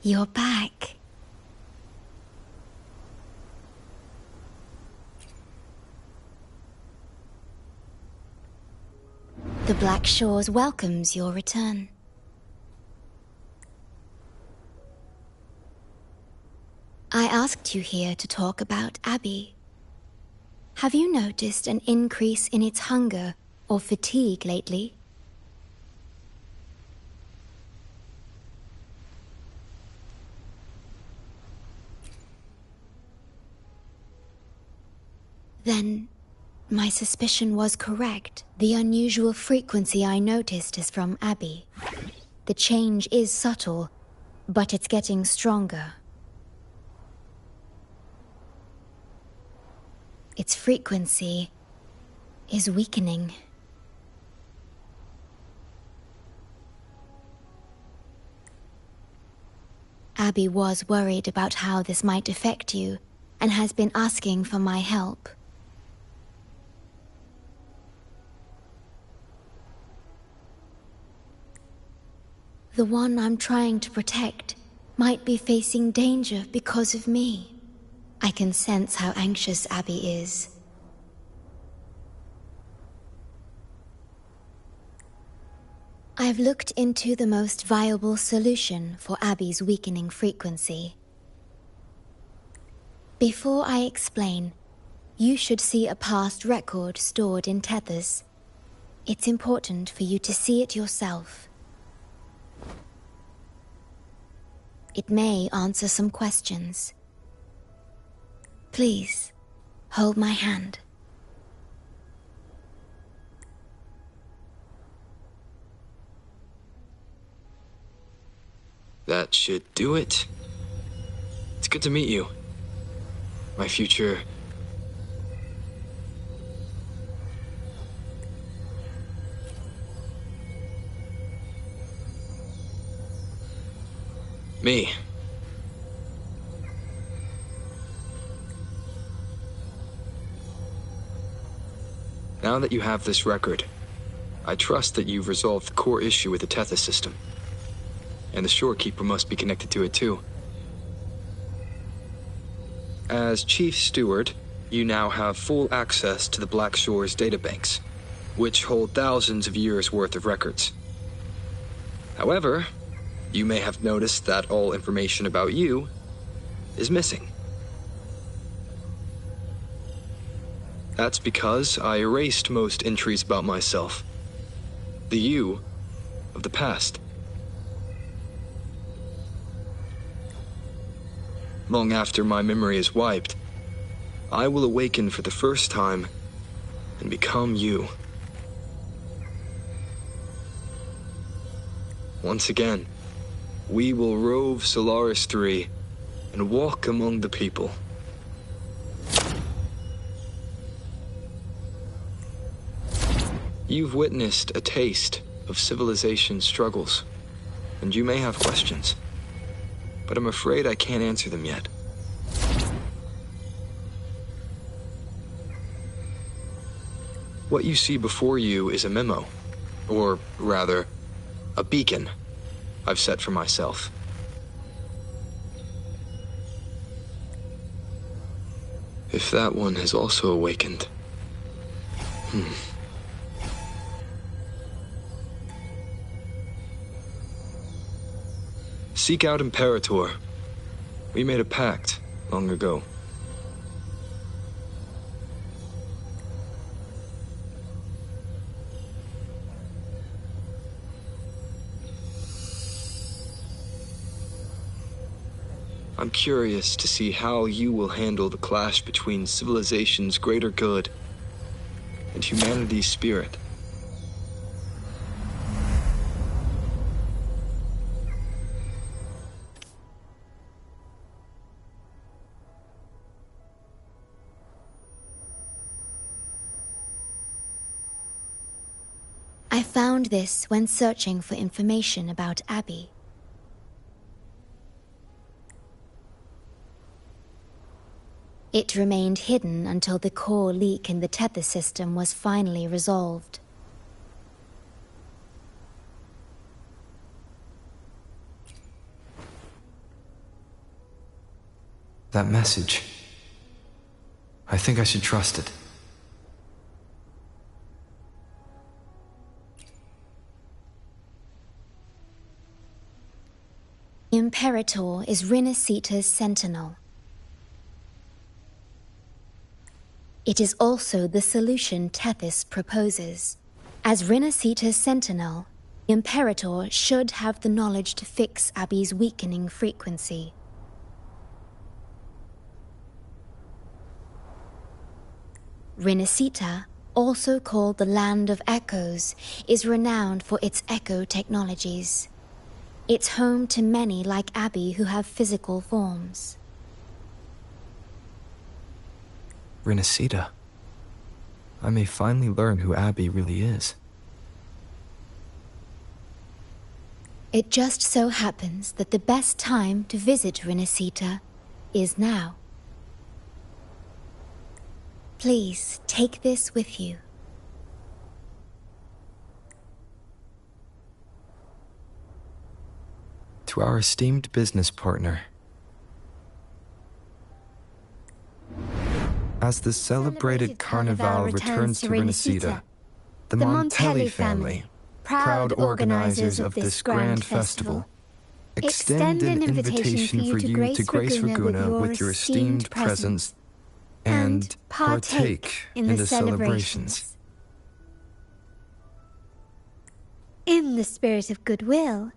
You're back. The Black Shores welcomes your return. I asked you here to talk about Abby. Have you noticed an increase in its hunger or fatigue lately? Then, my suspicion was correct. The unusual frequency I noticed is from Abby. The change is subtle, but it's getting stronger. Its frequency is weakening. Abby was worried about how this might affect you and has been asking for my help. The one I'm trying to protect might be facing danger because of me. I can sense how anxious Abby is. I've looked into the most viable solution for Abby's weakening frequency. Before I explain, you should see a past record stored in tethers. It's important for you to see it yourself. It may answer some questions. Please, hold my hand. That should do it. It's good to meet you. My future... me. Now that you have this record, I trust that you've resolved the core issue with the Tethys system. And the Shorekeeper must be connected to it too. As Chief Steward, you now have full access to the Black Shore's databanks, which hold thousands of years' worth of records. However, you may have noticed that all information about you is missing. That's because I erased most entries about myself. The you of the past. Long after my memory is wiped, I will awaken for the first time and become you. Once again, we will rove Solaris 3 and walk among the people. You've witnessed a taste of civilization's struggles, and you may have questions, but I'm afraid I can't answer them yet. What you see before you is a memo, or rather, a beacon I've set for myself. If that one has also awakened. Seek out Imperator. We made a pact long ago. I'm curious to see how you will handle the clash between civilization's greater good and humanity's spirit. I found this when searching for information about Abby. It remained hidden until the core leak in the tether system was finally resolved. That message. I think I should trust it. Imperator is Rinasita's sentinel. It is also the solution Tethys proposes. As Rinasita's sentinel, Imperator should have the knowledge to fix Abby's weakening frequency. Rinasita, also called the Land of Echoes, is renowned for its echo technologies. It's home to many like Abby who have physical forms. Rinasita. I may finally learn who Abby really is. It just so happens that the best time to visit Rinasita is now. Please take this with you. To our esteemed business partner. As the celebrated Carnival returns to Rinasita, the Montelli family, proud organizers of this grand festival, extend an invitation for you to grace Ragunna with your esteemed presence and partake in the celebrations. In the spirit of goodwill,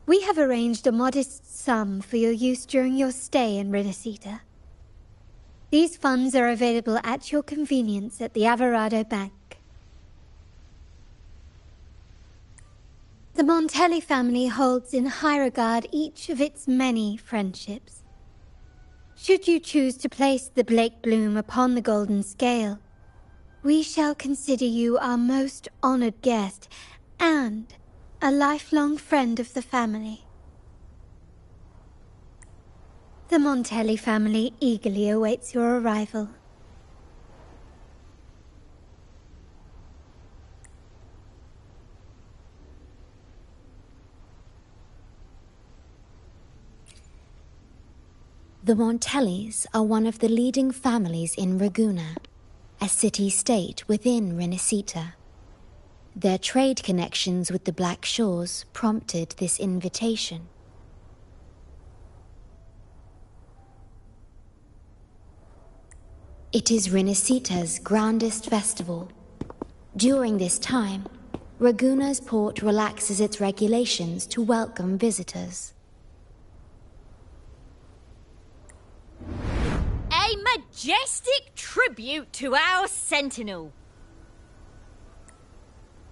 we have arranged a modest sum for your use during your stay in Rinasita. These funds are available at your convenience at the Averado Bank. The Montelli family holds in high regard each of its many friendships. Should you choose to place the Blake Bloom upon the golden scale, we shall consider you our most honored guest and a lifelong friend of the family. The Montelli family eagerly awaits your arrival. The Montellis are one of the leading families in Ragunna, a city-state within Rinasita. Their trade connections with the Black Shores prompted this invitation. It is Rinasita's grandest festival. During this time, Ragunna's port relaxes its regulations to welcome visitors. A majestic tribute to our sentinel.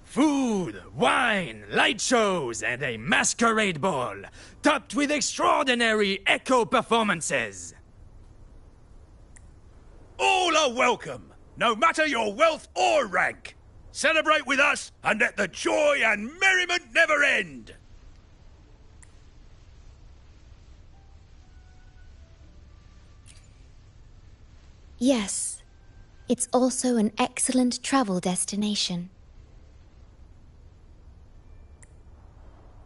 Food, wine, light shows, and a masquerade ball, topped with extraordinary echo performances. All are welcome, no matter your wealth or rank. Celebrate with us and let the joy and merriment never end. Yes, it's also an excellent travel destination.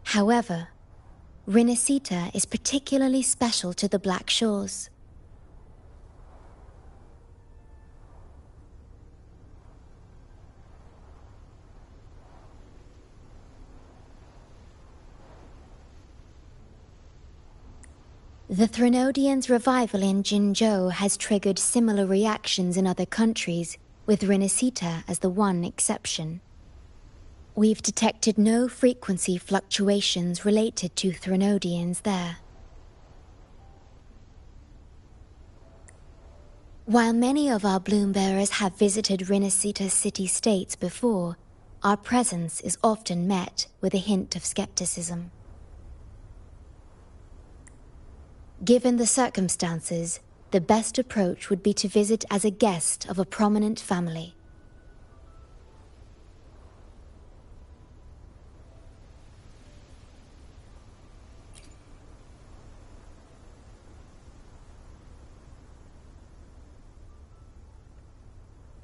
However, Rinasita is particularly special to the Black Shores. The Threnodians' revival in Jinzhou has triggered similar reactions in other countries, with Rinasita as the one exception. We've detected no frequency fluctuations related to Threnodians there. While many of our bloom-bearers have visited Rinasita's city-states before, our presence is often met with a hint of skepticism. Given the circumstances, the best approach would be to visit as a guest of a prominent family.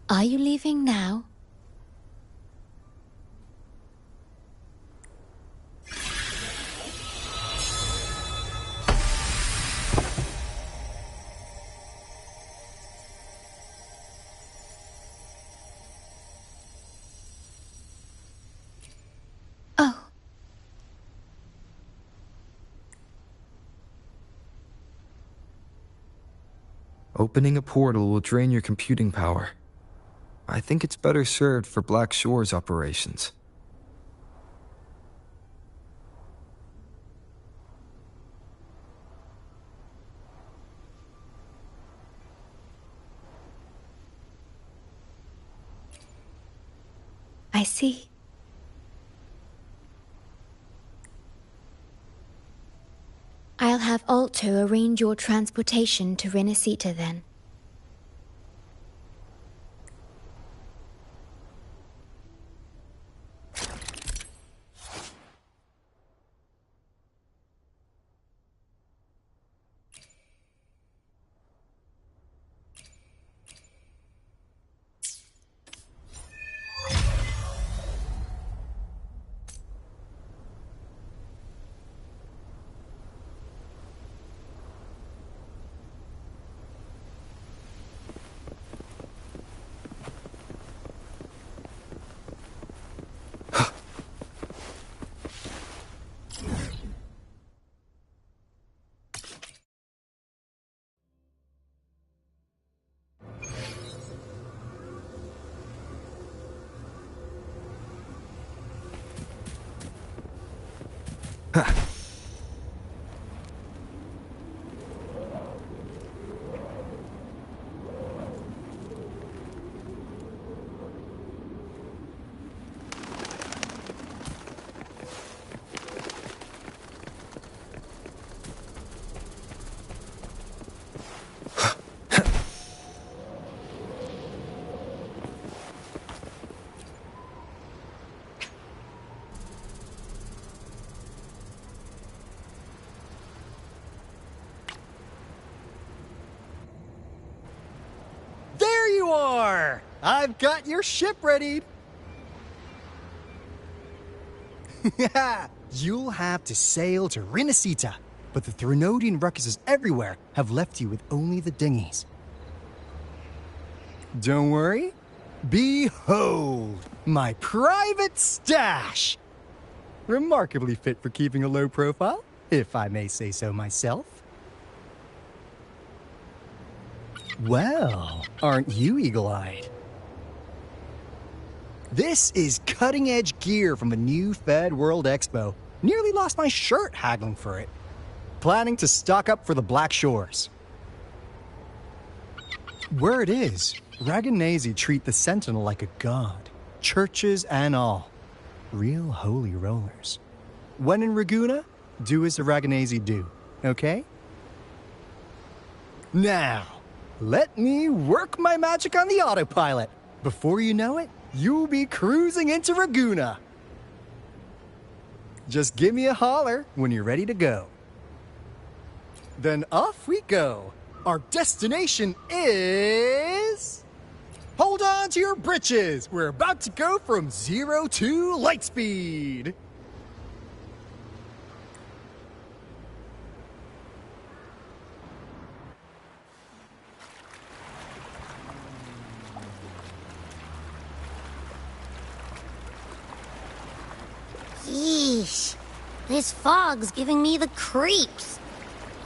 Are you leaving now? Opening a portal will drain your computing power. I think it's better served for Black Shore's operations. I see. I'll have Alto arrange your transportation to Renacita then. I've got your ship readied. You'll have to sail to Renacita, but the Threnodian ruckuses everywhere have left you with only the dinghies. Don't worry. Behold, my private stash! Remarkably fit for keeping a low profile, if I may say so myself. Well, aren't you eagle-eyed? This is cutting-edge gear from a new Fed World Expo. Nearly lost my shirt haggling for it. Planning to stock up for the Black Shores. Word is, Raganazi treat the Sentinel like a god. Churches and all. Real holy rollers. When in Raguna, do as the Raganazi do, okay? Now, let me work my magic on the autopilot. Before you know it, you'll be cruising into Raguna. Just give me a holler when you're ready to go. Then off we go. Our destination is... Hold on to your britches. We're about to go from 0 to light speed. Yeesh. This fog's giving me the creeps.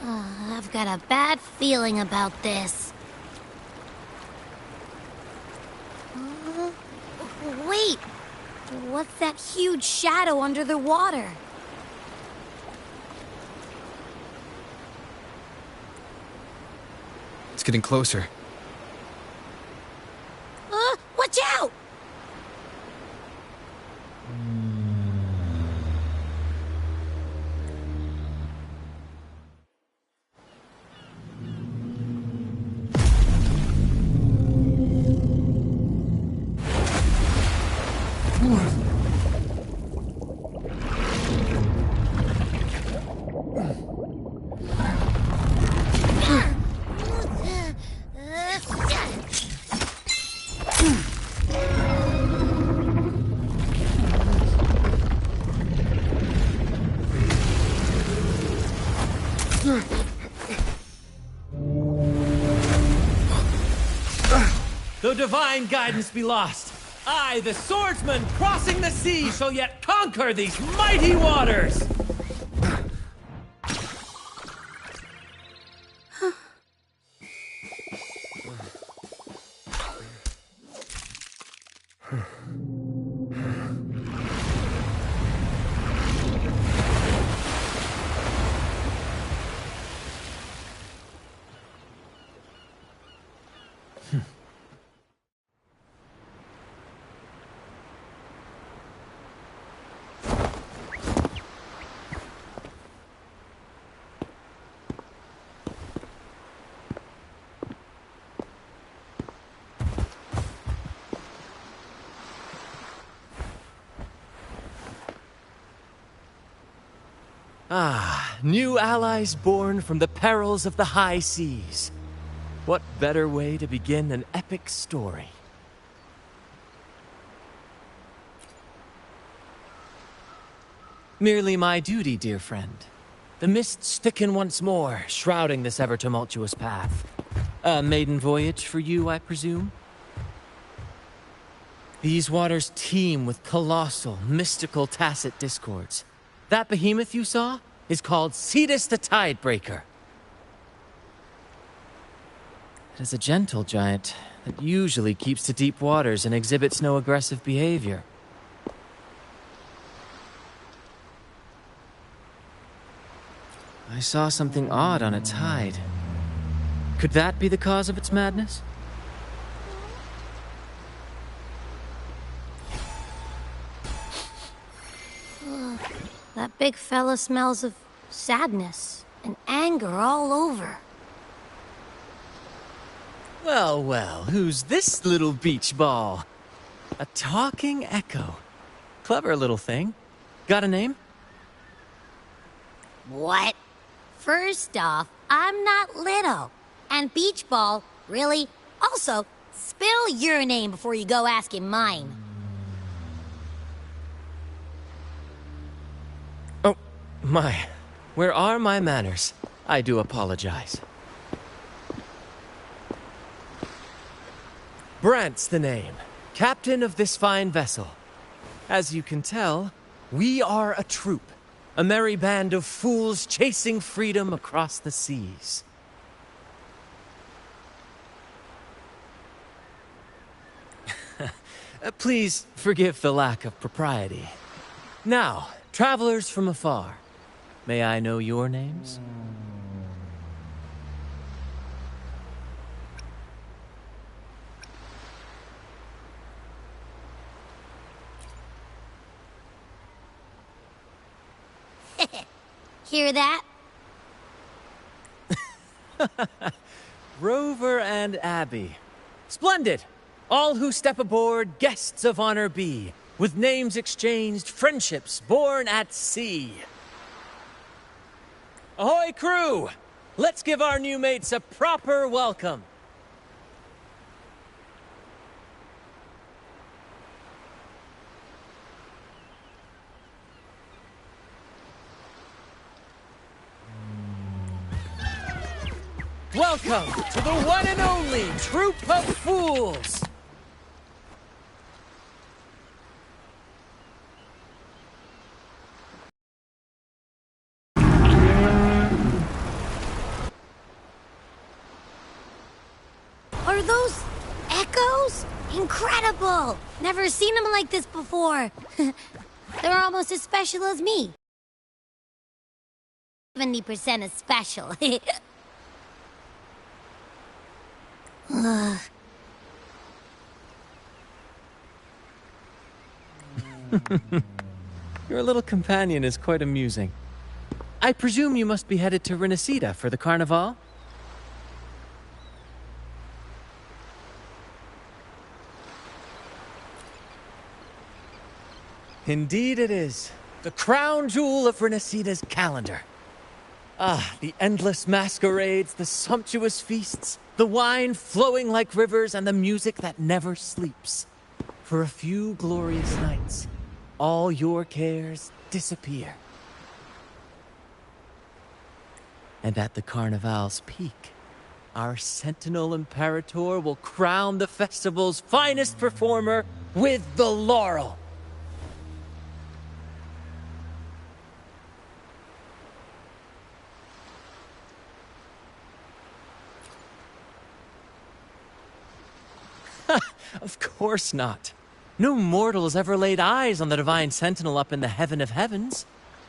I've got a bad feeling about this. Wait! What's that huge shadow under the water? It's getting closer. Watch out! Though divine guidance be lost, I, the swordsman crossing the sea, shall yet conquer these mighty waters! Ah, new allies born from the perils of the high seas. What better way to begin an epic story? Merely my duty, dear friend. The mists thicken once more, shrouding this ever-tumultuous path. A maiden voyage for you, I presume? These waters teem with colossal, mystical, tacit discords. That behemoth you saw is called Cetus the Tidebreaker. It is a gentle giant that usually keeps to deep waters and exhibits no aggressive behavior. I saw something odd on its hide. Could that be the cause of its madness? That big fella smells of sadness and anger all over. Well, well, who's this little beach ball? A talking echo. Clever little thing. Got a name? What? First off, I'm not little. And Beach Ball, really? Also, spill your name before you go asking mine. Oh, my. Where are my manners? I do apologize. Brant's the name. Captain of this fine vessel. As you can tell, we are a troop. A merry band of fools chasing freedom across the seas. Please forgive the lack of propriety. Now, travelers from afar, may I know your names? Hear that? Rover and Abby. Splendid! All who step aboard, guests of honor be. With names exchanged, friendships born at sea. Ahoy, crew! Let's give our new mates a proper welcome. Welcome to the one and only Troop of Fools! Are those echoes? Incredible! Never seen them like this before. They're almost as special as me. 70% as special. Your little companion is quite amusing. I presume you must be headed to Renacida for the Carnival? Indeed it is. The crown jewel of Renacida's calendar. Ah, the endless masquerades, the sumptuous feasts, the wine flowing like rivers, and the music that never sleeps. For a few glorious nights, all your cares disappear. And at the Carnival's peak, our Sentinel Imperator will crown the festival's finest performer with the laurel. Of course not. No mortal has ever laid eyes on the Divine Sentinel up in the heaven of heavens.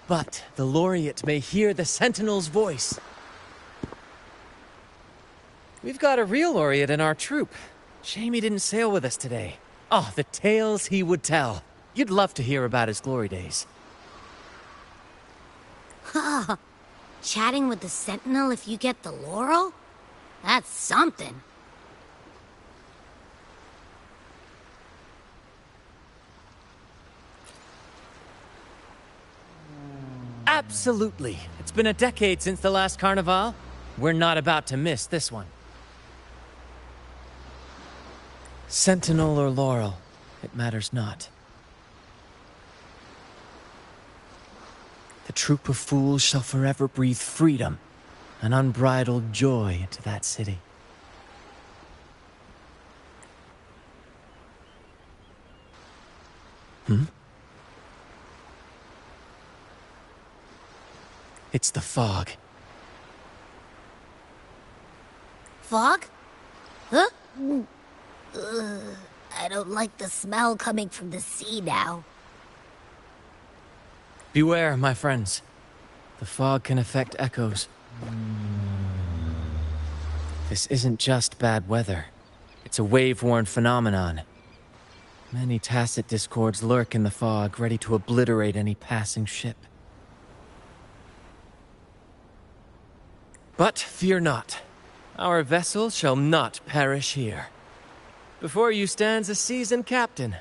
But the laureate may hear the Sentinel's voice. We've got a real laureate in our troop. Shame he didn't sail with us today. Oh, the tales he would tell. You'd love to hear about his glory days. Chatting with the Sentinel if you get the laurel? That's something. Absolutely. It's been a decade since the last Carnival. We're not about to miss this one. Sentinel or laurel, it matters not. The troop of fools shall forever breathe freedom and unbridled joy into that city. It's the fog. Fog? Huh? I don't like the smell coming from the sea now. Beware, my friends. The fog can affect echoes. This isn't just bad weather. It's a wave-worn phenomenon. Many tacit discords lurk in the fog, ready to obliterate any passing ship. But fear not. Our vessel shall not perish here. Before you stands a seasoned captain.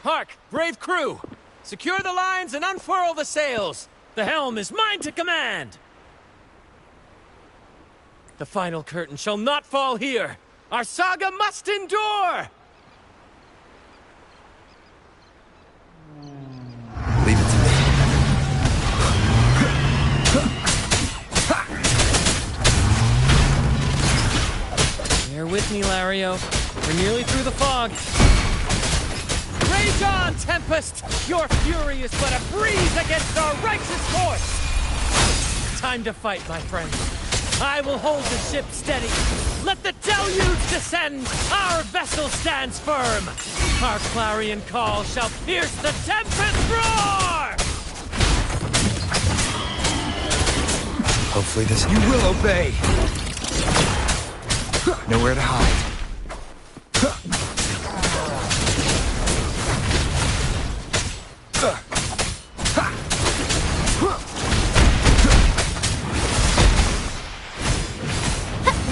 Hark, brave crew! Secure the lines and unfurl the sails! The helm is mine to command! The final curtain shall not fall here! Our saga must endure! Leave it to me. Bear with me, Lario. We're nearly through the fog. Rage on, Tempest! Your fury is but a breeze against our righteous force! Time to fight, my friends. I will hold the ship steady. Let the deluge descend! Our vessel stands firm! Our clarion call shall pierce the tempest roar! Hopefully this... You will obey! Nowhere to hide.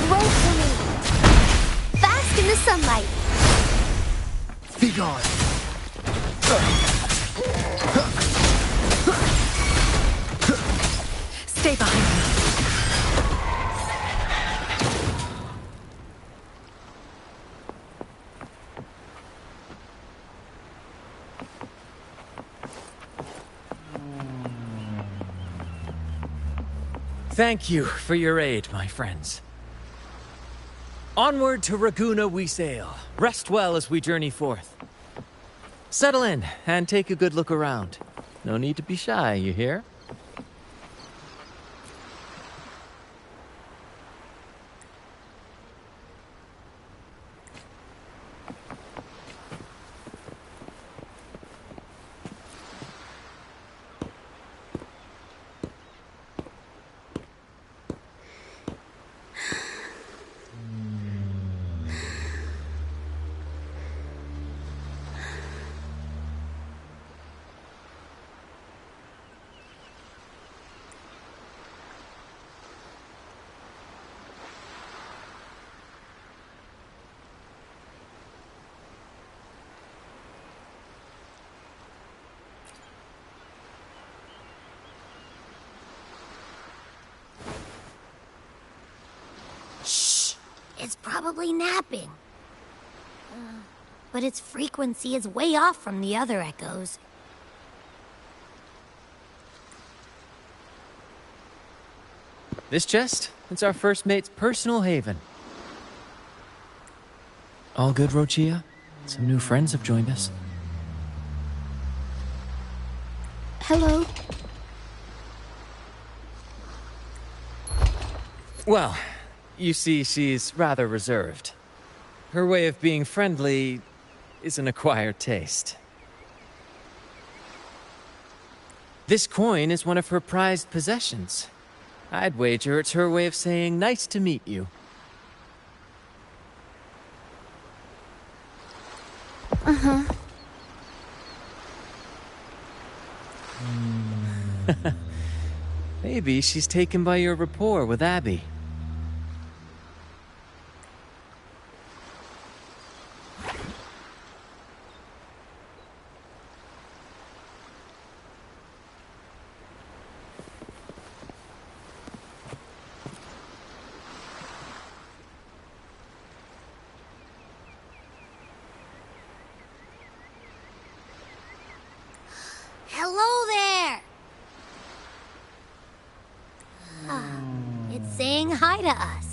Roll for me! Bask in the sunlight! Be gone! Stay behind me. Thank you for your aid, my friends. Onward to Raguna we sail. Rest well as we journey forth. Settle in and take a good look around. No need to be shy, you hear? It's probably napping. But its frequency is way off from the other echoes. This chest, it's our first mate's personal haven. All good, Rochia? Some new friends have joined us. Hello. Well, you see, she's rather reserved. Her way of being friendly is an acquired taste. This coin is one of her prized possessions. I'd wager it's her way of saying nice to meet you. Uh-huh. Maybe she's taken by your rapport with Abby. Hello there! It's saying hi to us.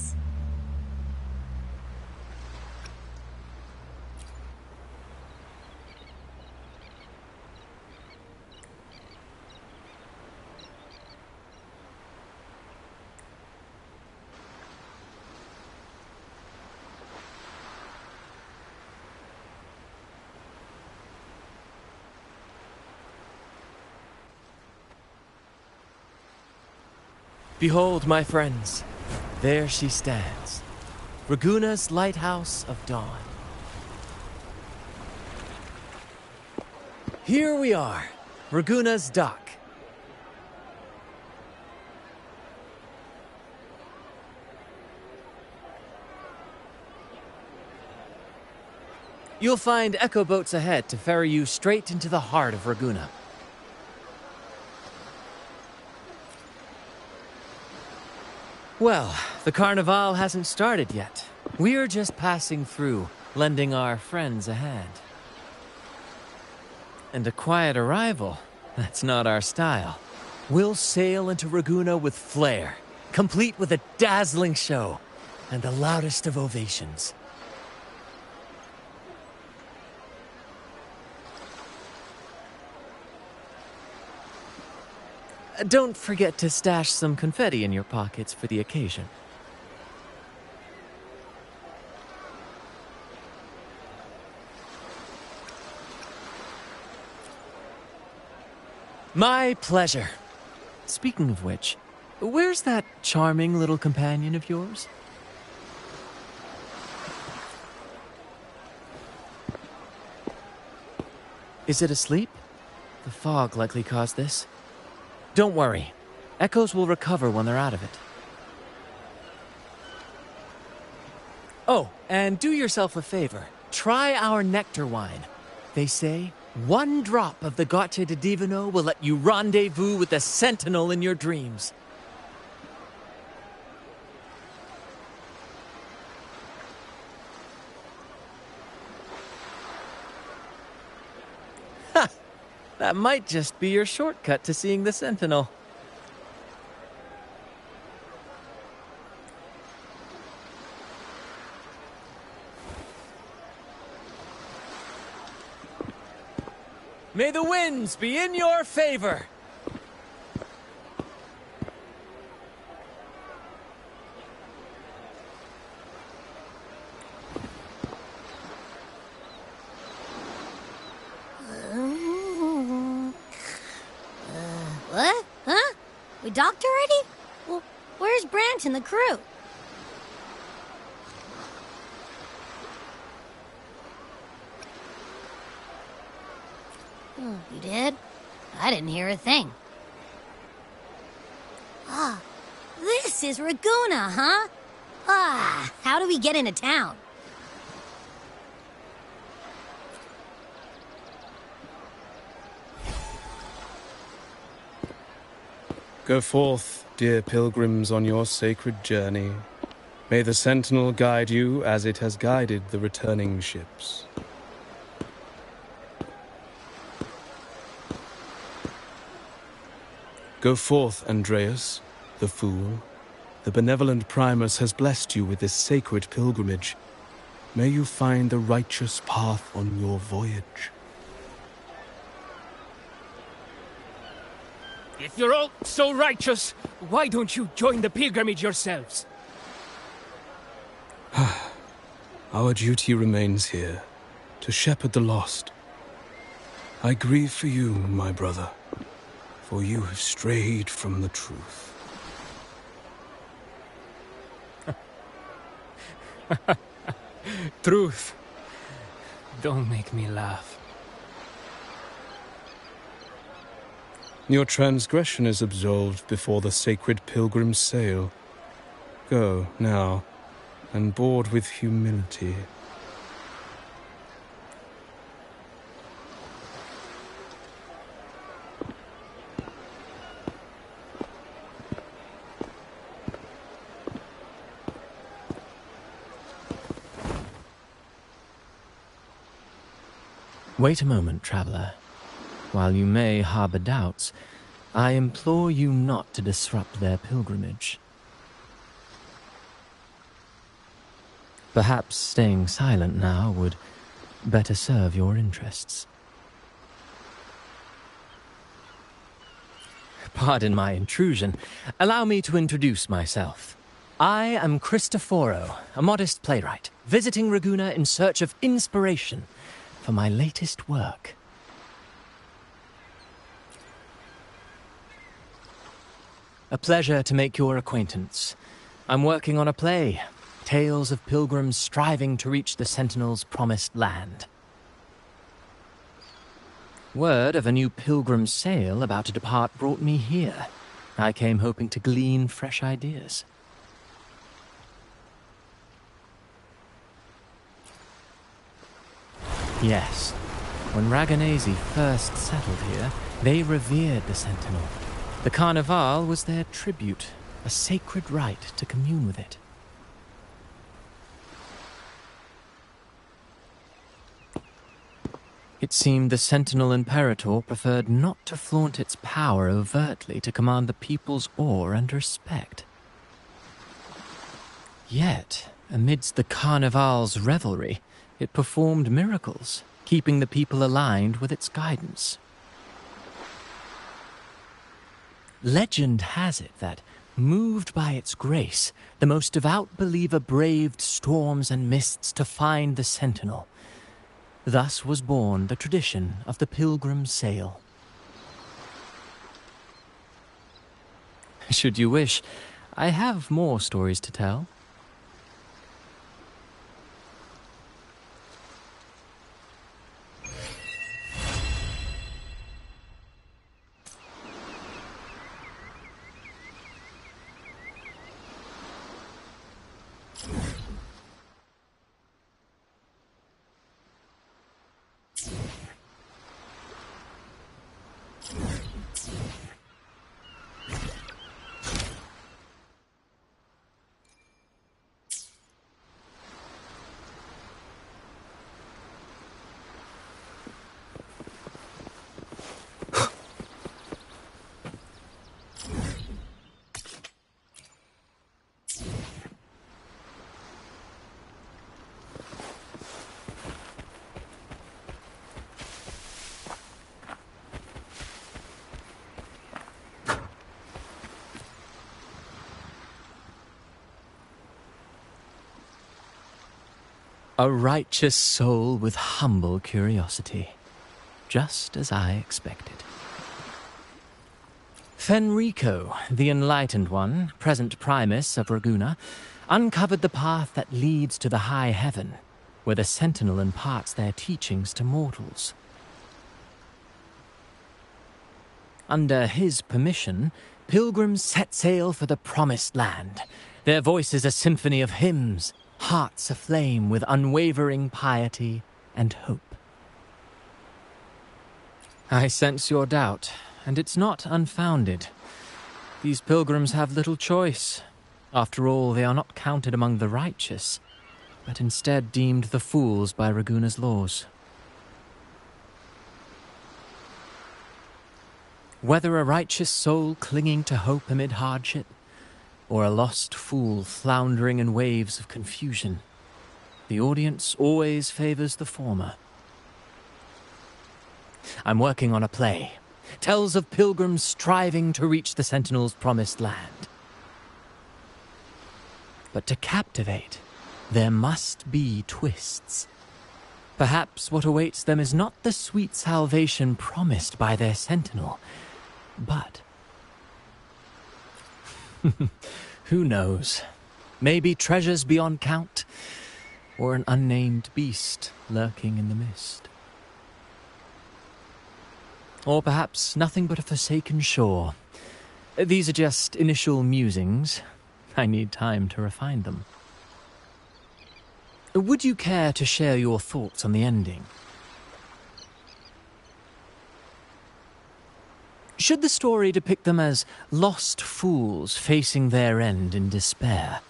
Behold, my friends, there she stands, Raguna's Lighthouse of Dawn. Here we are, Raguna's dock. You'll find echo boats ahead to ferry you straight into the heart of Raguna. Well, the Carnival hasn't started yet. We're just passing through, lending our friends a hand. And a quiet arrival, that's not our style. We'll sail into Raguna with flair, complete with a dazzling show and the loudest of ovations. Don't forget to stash some confetti in your pockets for the occasion. My pleasure. Speaking of which, where's that charming little companion of yours? Is it asleep? The fog likely caused this. Don't worry. Echoes will recover when they're out of it. Oh, and do yourself a favor. Try our nectar wine. They say one drop of the Gace de Divino will let you rendezvous with the Sentinel in your dreams. Ha! That might just be your shortcut to seeing the Sentinel. May the winds be in your favor! What? Huh? We docked already? Well, where's Branch and the crew? You did? I didn't hear a thing. Ah, this is Raguna, huh? Ah, how do we get into town? Go forth, dear pilgrims, on your sacred journey. May the Sentinel guide you as it has guided the returning ships. Go forth, Andreas, the fool. The benevolent Primus has blessed you with this sacred pilgrimage. May you find the righteous path on your voyage. If you're all so righteous, why don't you join the pilgrimage yourselves? Our duty remains here, to shepherd the lost. I grieve for you, my brother, for you have strayed from the truth. Truth. Don't make me laugh. Your transgression is absolved before the sacred pilgrim's sail. Go, now, and board with humility. Wait a moment, traveler. While you may harbor doubts, I implore you not to disrupt their pilgrimage. Perhaps staying silent now would better serve your interests. Pardon my intrusion. Allow me to introduce myself. I am Cristoforo, a modest playwright, visiting Ragunna in search of inspiration for my latest work. A pleasure to make your acquaintance. I'm working on a play, tales of pilgrims striving to reach the Sentinel's promised land. Word of a new pilgrim sail about to depart brought me here. I came hoping to glean fresh ideas. Yes, when Raganesi first settled here, they revered the Sentinel. The Carnival was their tribute, a sacred rite to commune with it. It seemed the Sentinel Imperator preferred not to flaunt its power overtly to command the people's awe and respect. Yet, amidst the Carnival's revelry, it performed miracles, keeping the people aligned with its guidance. Legend has it that, moved by its grace, the most devout believer braved storms and mists to find the Sentinel. Thus was born the tradition of the pilgrim sail. Should you wish, I have more stories to tell. A righteous soul with humble curiosity, just as I expected. Fenrico, the Enlightened One, present Primus of Ragunna, uncovered the path that leads to the high heaven, where the Sentinel imparts their teachings to mortals. Under his permission, pilgrims set sail for the Promised Land, their voices a symphony of hymns, hearts aflame with unwavering piety and hope. I sense your doubt, and it's not unfounded. These pilgrims have little choice. After all, they are not counted among the righteous, but instead deemed the fools by Ragunna's laws. Whether a righteous soul clinging to hope amid hardship, or a lost fool floundering in waves of confusion, the audience always favors the former. I'm working on a play. Tells of pilgrims striving to reach the Sentinel's promised land. But to captivate, there must be twists. Perhaps what awaits them is not the sweet salvation promised by their Sentinel, but... who knows? Maybe treasures beyond count, or an unnamed beast lurking in the mist. Or perhaps nothing but a forsaken shore. These are just initial musings. I need time to refine them. Would you care to share your thoughts on the ending? Should the story depict them as lost fools facing their end in despair,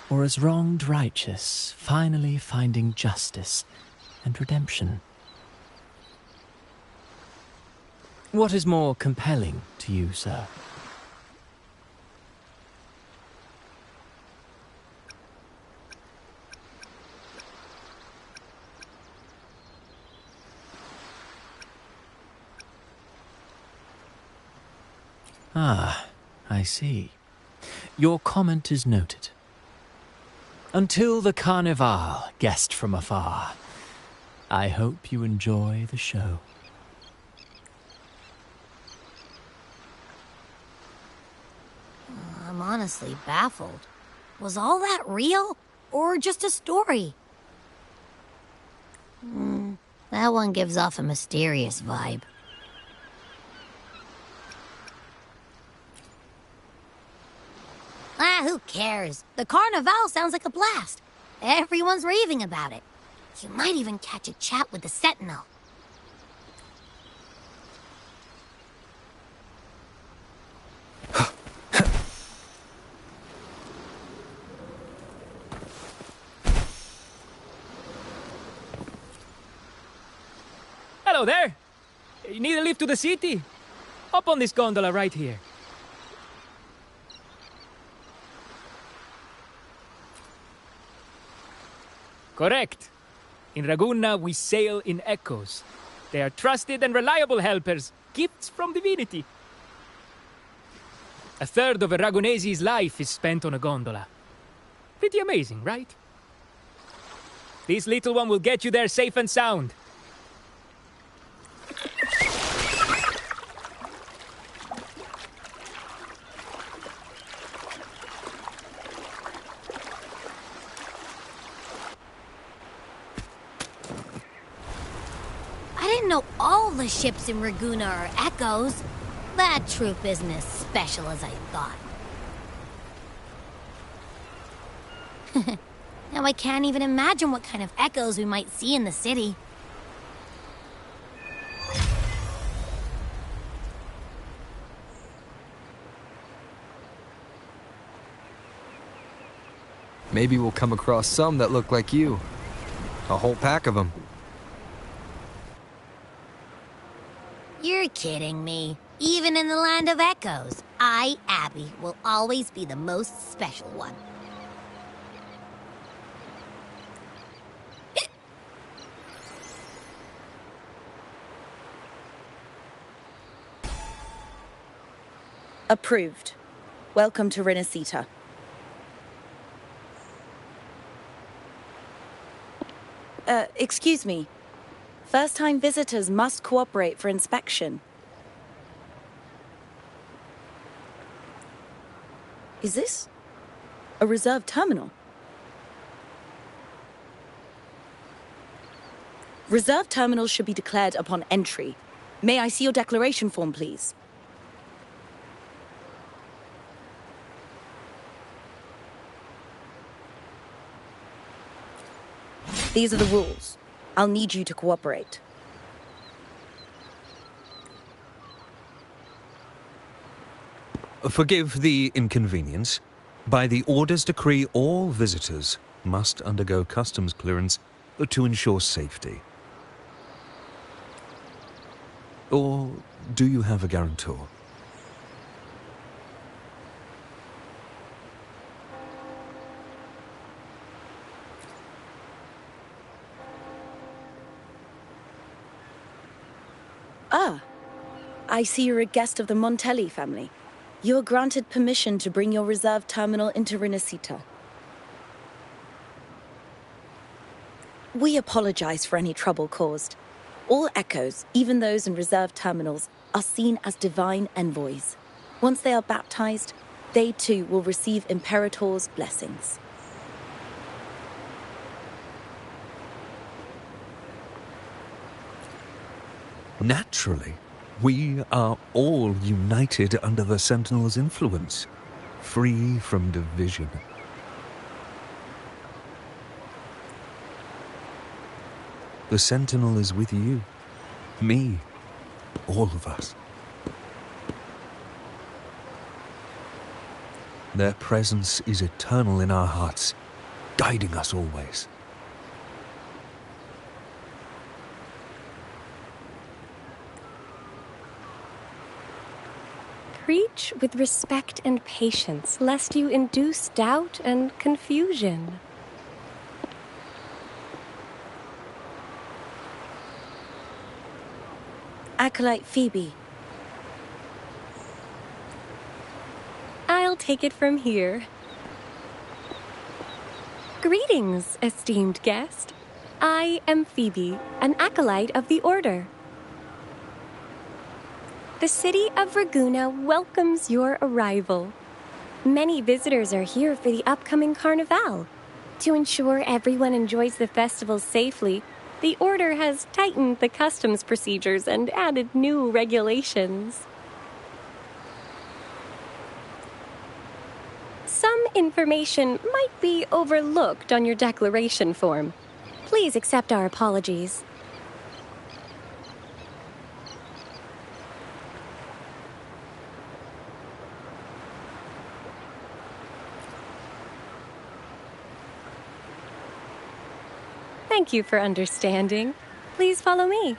or as wronged righteous finally finding justice and redemption? What is more compelling to you, sir? Ah, I see. Your comment is noted. Until the Carnival, guest from afar, I hope you enjoy the show. I'm honestly baffled. Was all that real? Or just a story? That one gives off a mysterious vibe. Who cares? The Carnival sounds like a blast. Everyone's raving about it. You might even catch a chat with the Sentinel. Hello there! You need a lift to the city? Hop on this gondola right here. Correct. In Ragunna, we sail in echoes. They are trusted and reliable helpers, gifts from divinity. A third of a Ragunese's life is spent on a gondola. Pretty amazing, right? This little one will get you there safe and sound. I didn't know all the ships in Ragunna are echoes. That troop isn't as special as I thought. Now I can't even imagine what kind of echoes we might see in the city. Maybe we'll come across some that look like you. A whole pack of them. You're kidding me. Even in the land of echoes, I, Abby, will always be the most special one. Approved. Welcome to Renacita. Excuse me. First-time visitors must cooperate for inspection. Is this a reserve terminal? Reserve terminals should be declared upon entry. May I see your declaration form, please? These are the rules. I'll need you to cooperate. Forgive the inconvenience. By the Order's decree, all visitors must undergo customs clearance to ensure safety. Or do you have a guarantor? Ah, I see you're a guest of the Montelli family. You are granted permission to bring your reserve terminal into Renacita. We apologize for any trouble caused. All echoes, even those in reserve terminals, are seen as divine envoys. Once they are baptized, they too will receive Imperator's blessings. Naturally, we are all united under the Sentinel's influence, free from division. The Sentinel is with you, me, all of us. Their presence is eternal in our hearts, guiding us always. Preach with respect and patience, lest you induce doubt and confusion. Acolyte Phoebe. I'll take it from here. Greetings, esteemed guest. I am Phoebe, an acolyte of the Order. The city of Raguna welcomes your arrival. Many visitors are here for the upcoming Carnival. To ensure everyone enjoys the festival safely, the Order has tightened the customs procedures and added new regulations. Some information might be overlooked on your declaration form. Please accept our apologies. Thank you for understanding. Please follow me.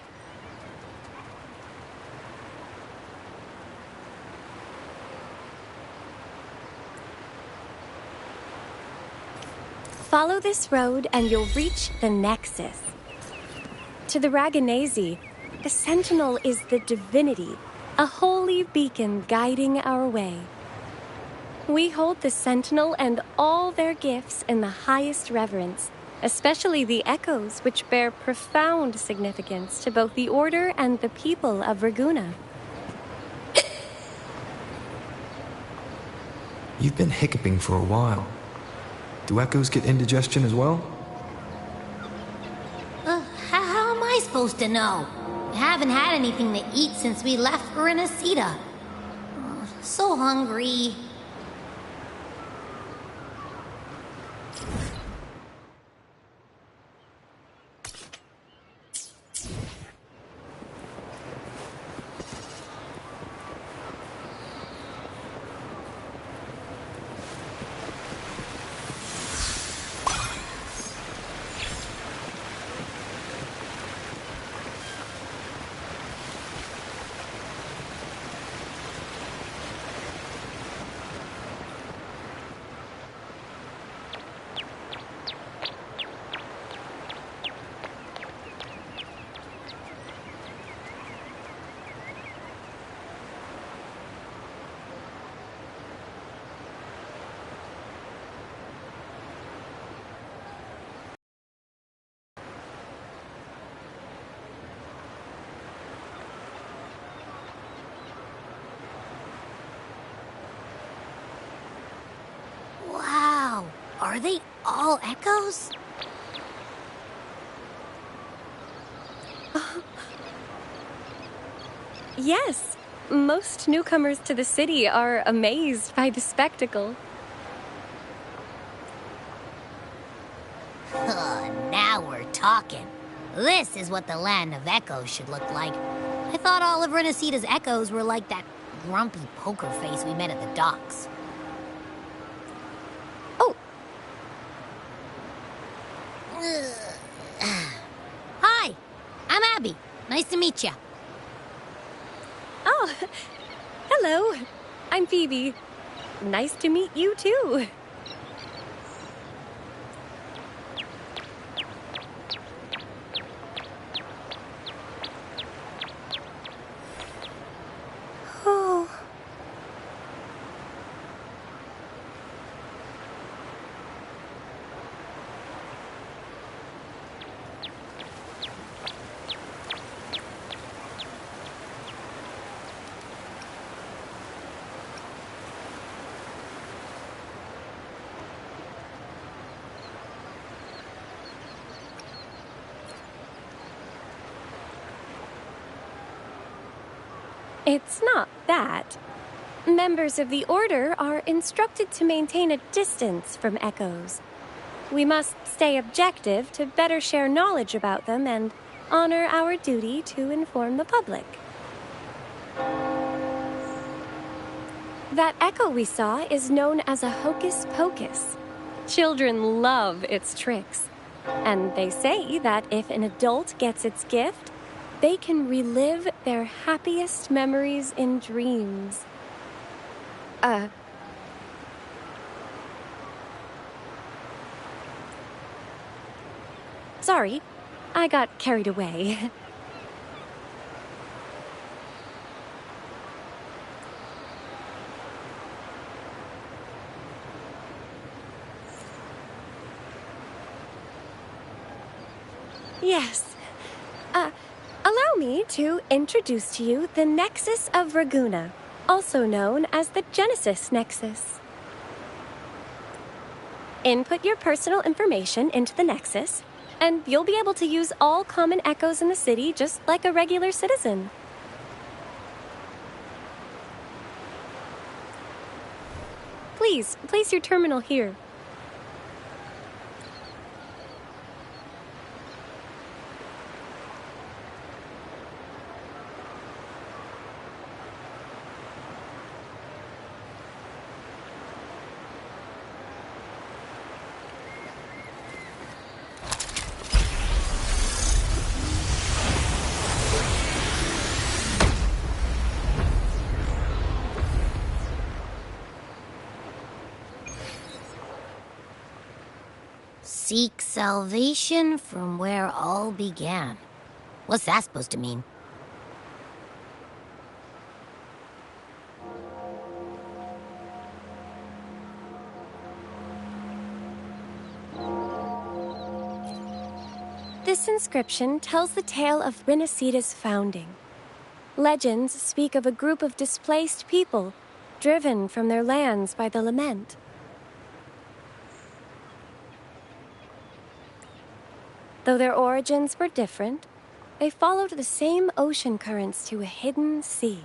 Follow this road and you'll reach the Nexus. To the Raganese, the Sentinel is the divinity, a holy beacon guiding our way. We hold the Sentinel and all their gifts in the highest reverence, especially the echoes, which bear profound significance to both the Order and the people of Raguna. You've been hiccuping for a while. Do echoes get indigestion as well? How am I supposed to know? I haven't had anything to eat since we left for Renesita. So hungry. Wow, are they all echoes? Yes, most newcomers to the city are amazed by the spectacle. Now we're talking. This is what the land of echoes should look like. I thought all of Renesita's echoes were like that grumpy poker face we met at the docks. Oh. Hi, I'm Abby. Nice to meet you. Oh, hello. I'm Phoebe. Nice to meet you too. Oh. It's not that. Members of the Order are instructed to maintain a distance from echoes. We must stay objective to better share knowledge about them and honor our duty to inform the public. That echo we saw is known as a hocus pocus. Children love its tricks. And they say that if an adult gets its gift, they can relive their happiest memories in dreams. Sorry, I got carried away. Yes. Allow me to introduce to you the Nexus of Raguna, also known as the Genesis Nexus. Input your personal information into the Nexus, and you'll be able to use all common echoes in the city just like a regular citizen. Please, place your terminal here. Seek salvation from where all began. What's that supposed to mean? This inscription tells the tale of Renicida's founding. Legends speak of a group of displaced people, driven from their lands by the lament. Though their origins were different, they followed the same ocean currents to a hidden sea.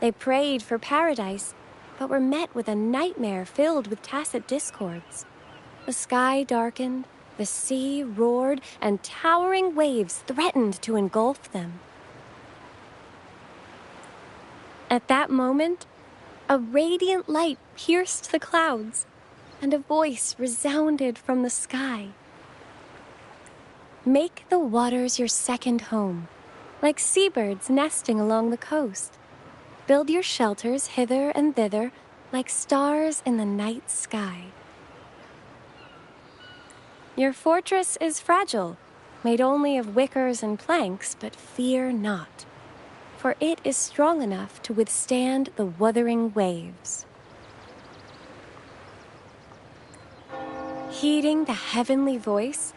They prayed for paradise, but were met with a nightmare filled with tacit discords. The sky darkened, the sea roared, and towering waves threatened to engulf them. At that moment, a radiant light pierced the clouds, and a voice resounded from the sky. Make the waters your second home, like seabirds nesting along the coast. Build your shelters hither and thither, like stars in the night sky. Your fortress is fragile, made only of wickers and planks, but fear not, for it is strong enough to withstand the wuthering waves. Heeding the heavenly voice,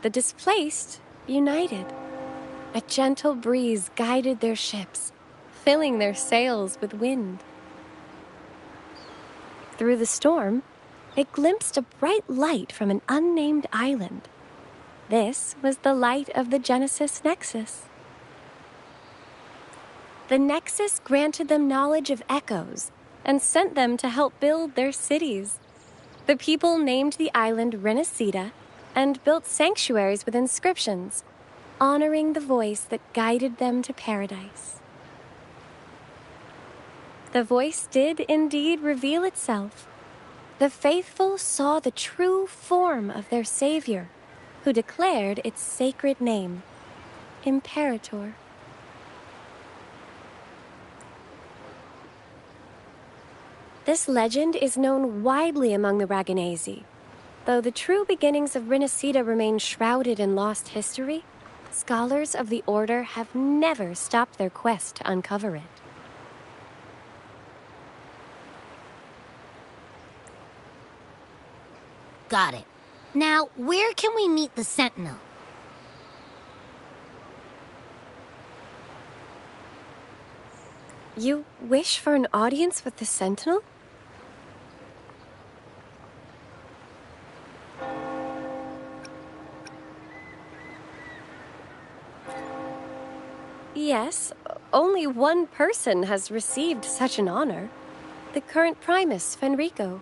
the displaced united. A gentle breeze guided their ships, filling their sails with wind. Through the storm, they glimpsed a bright light from an unnamed island. This was the light of the Genesis Nexus. The Nexus granted them knowledge of echoes and sent them to help build their cities. The people named the island Renacida and built sanctuaries with inscriptions, honoring the voice that guided them to paradise. The voice did indeed reveal itself. The faithful saw the true form of their savior, who declared its sacred name, Imperator. This legend is known widely among the Raganesi. Though the true beginnings of Renacida remain shrouded in lost history, scholars of the Order have never stopped their quest to uncover it. Got it. Now, where can we meet the Sentinel? You wish for an audience with the Sentinel? Yes, Only one person has received such an honor. The current Primus, Fenrico.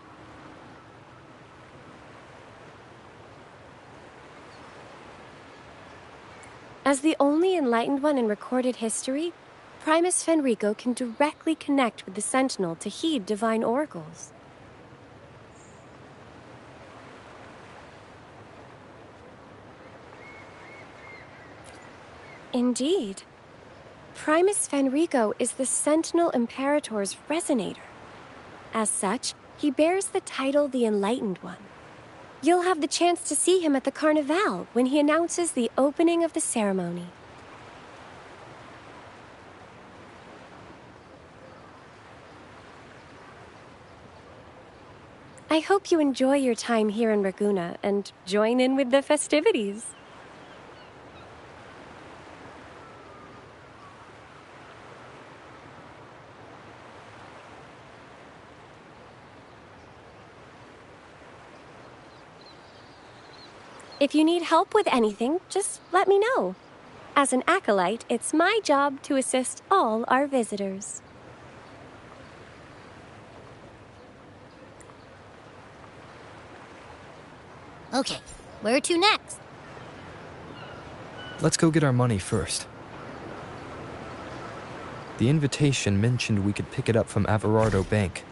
As the only enlightened one in recorded history, Primus Fenrico can directly connect with the Sentinel to heed divine oracles. Indeed. Primus Fenrico is the Sentinel Imperator's resonator. As such, he bears the title the Enlightened One. You'll have the chance to see him at the Carnival when he announces the opening of the ceremony. I hope you enjoy your time here in Raguna and join in with the festivities. If you need help with anything, just let me know. As an acolyte, it's my job to assist all our visitors. Okay, where to next? Let's go get our money first. The invitation mentioned we could pick it up from Averardo Bank.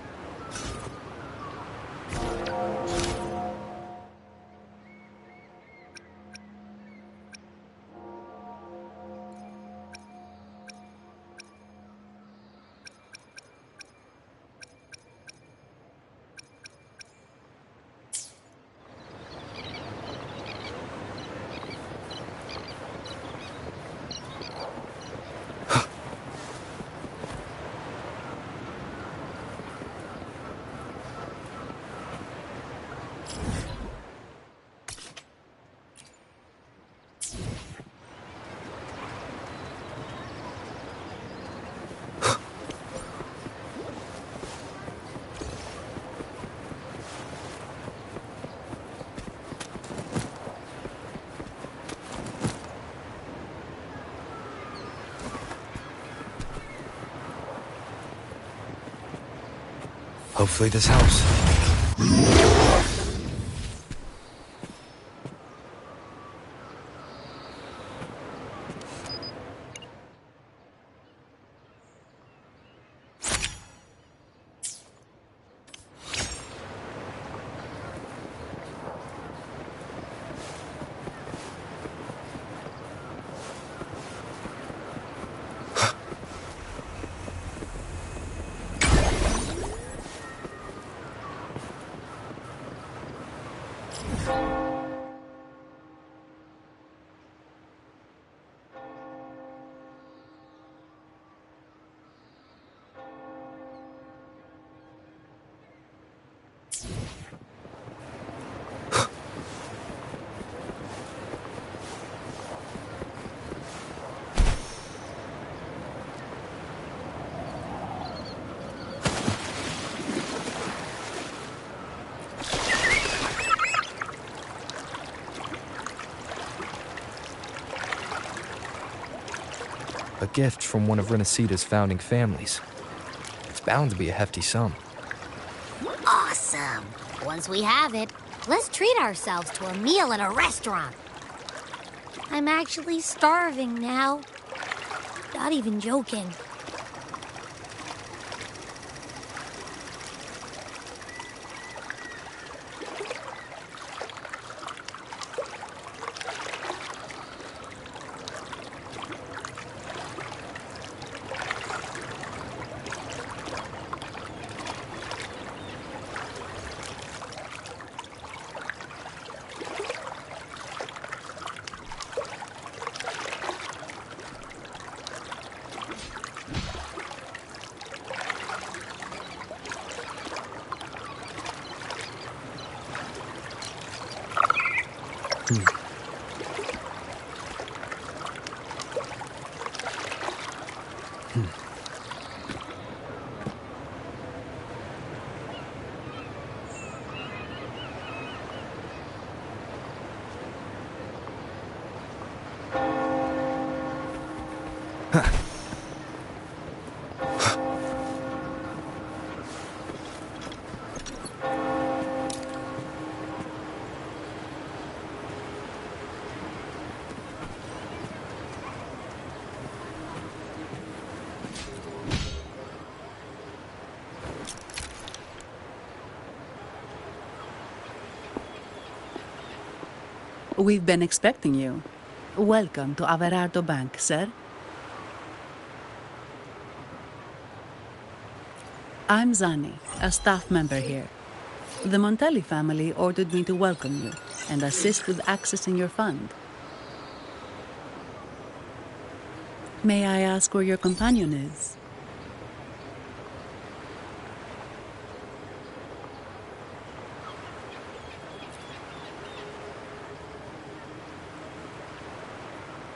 Hopefully this helps. A gift from one of Renacita's founding families. It's bound to be a hefty sum. Awesome! Once we have it, let's treat ourselves to a meal at a restaurant. I'm actually starving now. Not even joking. We've been expecting you. Welcome to Averardo Bank, sir. I'm Zani, a staff member here. The Montelli family ordered me to welcome you and assist with accessing your fund. May I ask where your companion is?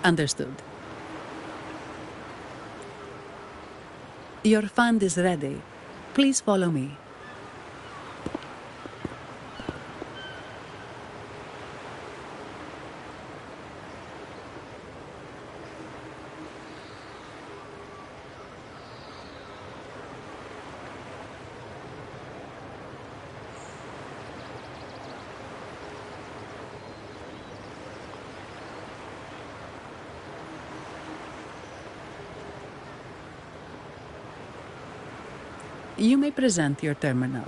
Understood. Your fund is ready. Please follow me. You may present your terminal.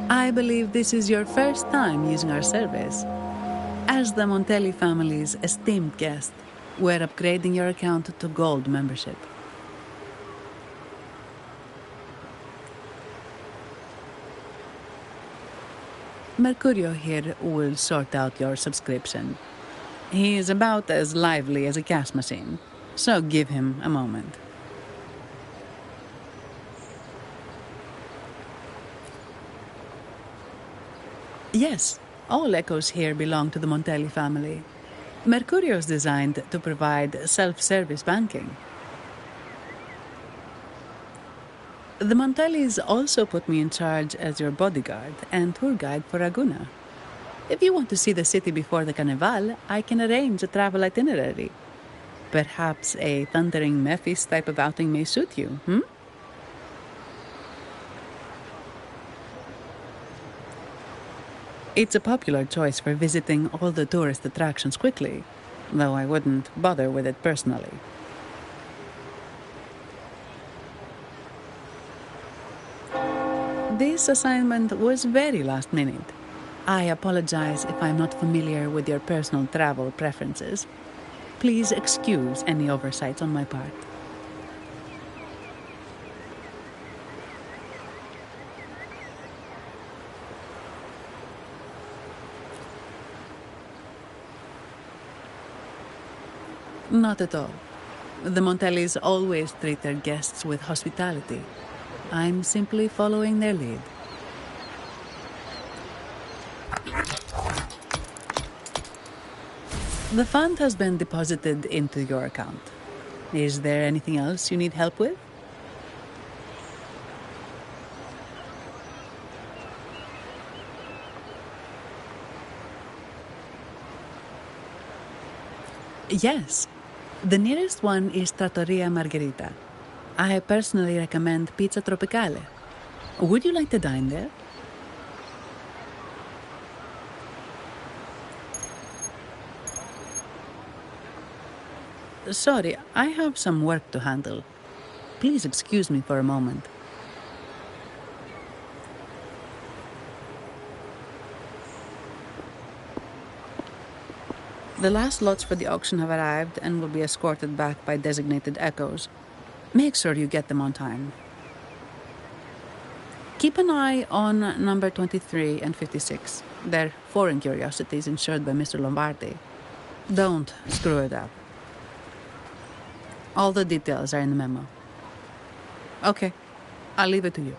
I believe this is your first time using our service. As the Montelli family's esteemed guest, we're upgrading your account to Gold membership. Mercurio here will sort out your subscription. He is about as lively as a cash machine, so give him a moment. Yes, all echoes here belong to the Montelli family. Mercurio is designed to provide self-service banking. The Montellis also put me in charge as your bodyguard and tour guide for Raguna. If you want to see the city before the Carnival, I can arrange a travel itinerary. Perhaps a thundering Memphis type of outing may suit you, It's a popular choice for visiting all the tourist attractions quickly, though I wouldn't bother with it personally. This assignment was very last minute. I apologize if I'm not familiar with your personal travel preferences. Please excuse any oversights on my part. Not at all. The Montellis always treat their guests with hospitality. I'm simply following their lead. The fund has been deposited into your account. Is there anything else you need help with? Yes. The nearest one is Trattoria Margherita. I personally recommend Pizza Tropicale. Would you like to dine there? Sorry, I have some work to handle. Please excuse me for a moment. The last lots for the auction have arrived and will be escorted back by designated echoes. Make sure you get them on time. Keep an eye on number 23 and 56. They're foreign curiosities insured by Mr. Lombardi. Don't screw it up. All the details are in the memo. Okay, I'll leave it to you.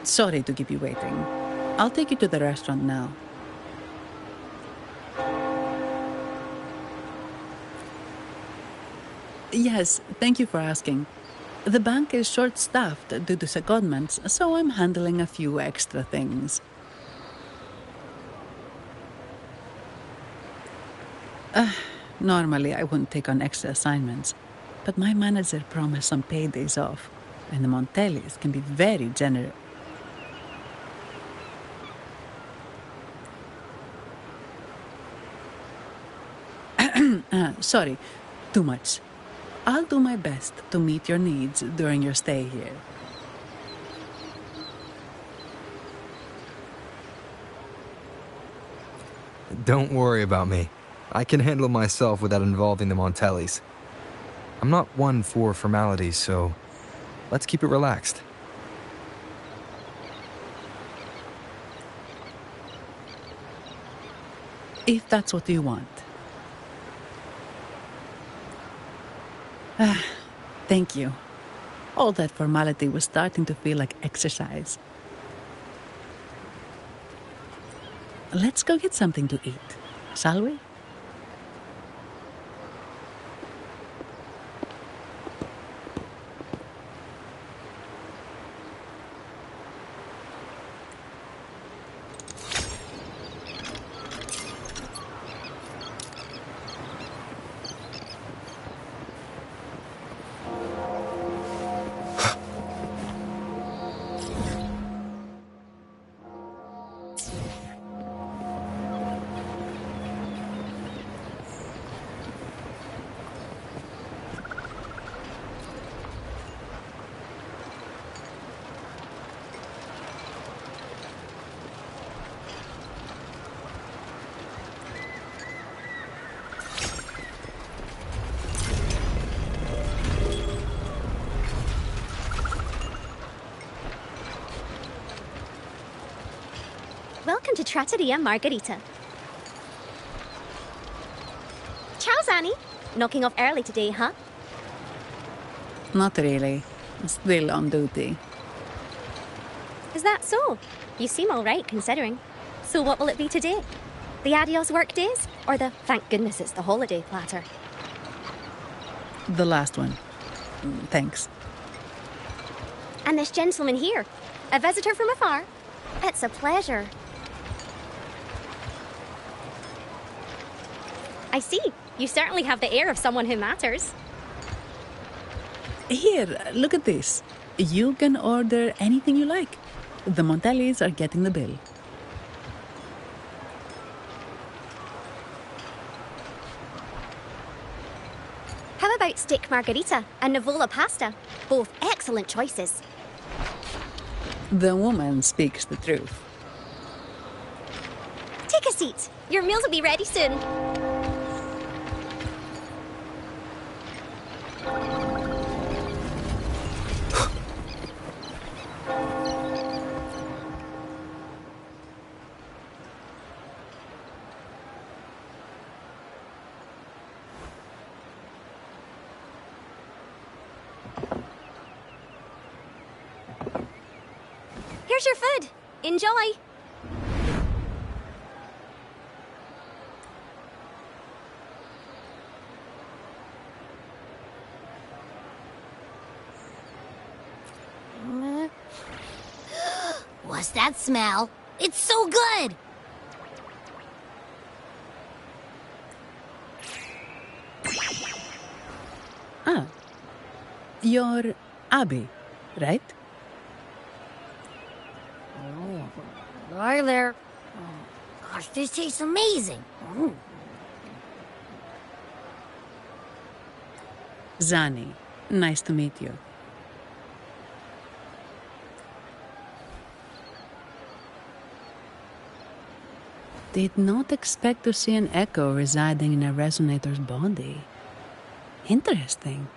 Sorry to keep you waiting. I'll take you to the restaurant now. Yes, thank you for asking. The bank is short-staffed due to secondments, so I'm handling a few extra things. Normally, I wouldn't take on extra assignments, but my manager promised some paid days off, and the Montellis can be very generous. sorry, too much. I'll do my best to meet your needs during your stay here. Don't worry about me. I can handle myself without involving the Montellis. I'm not one for formalities, so let's keep it relaxed. If that's what you want. Thank you. All that formality was starting to feel like exercise. Let's go get something to eat, shall we? Welcome to Trattoria Margherita. Ciao, Zanni. Knocking off early today, huh? Not really. Still on duty. Is that so? You seem all right, considering. So what will it be today? The adios work days? Or the thank goodness it's the holiday platter? The last one. Thanks. And this gentleman here, a visitor from afar? It's a pleasure. I see. You certainly have the air of someone who matters. Here, look at this. You can order anything you like. The Montellis are getting the bill. How about steak margarita and Nivola pasta? Both excellent choices. The woman speaks the truth. Take a seat. Your meals will be ready soon. Here's your food. Enjoy. What's that smell? It's so good! Ah. You're Abby, right? Oh, hi there. Oh, gosh, this tastes amazing. Zanni, nice to meet you. Did not expect to see an echo residing in a resonator's body. Interesting.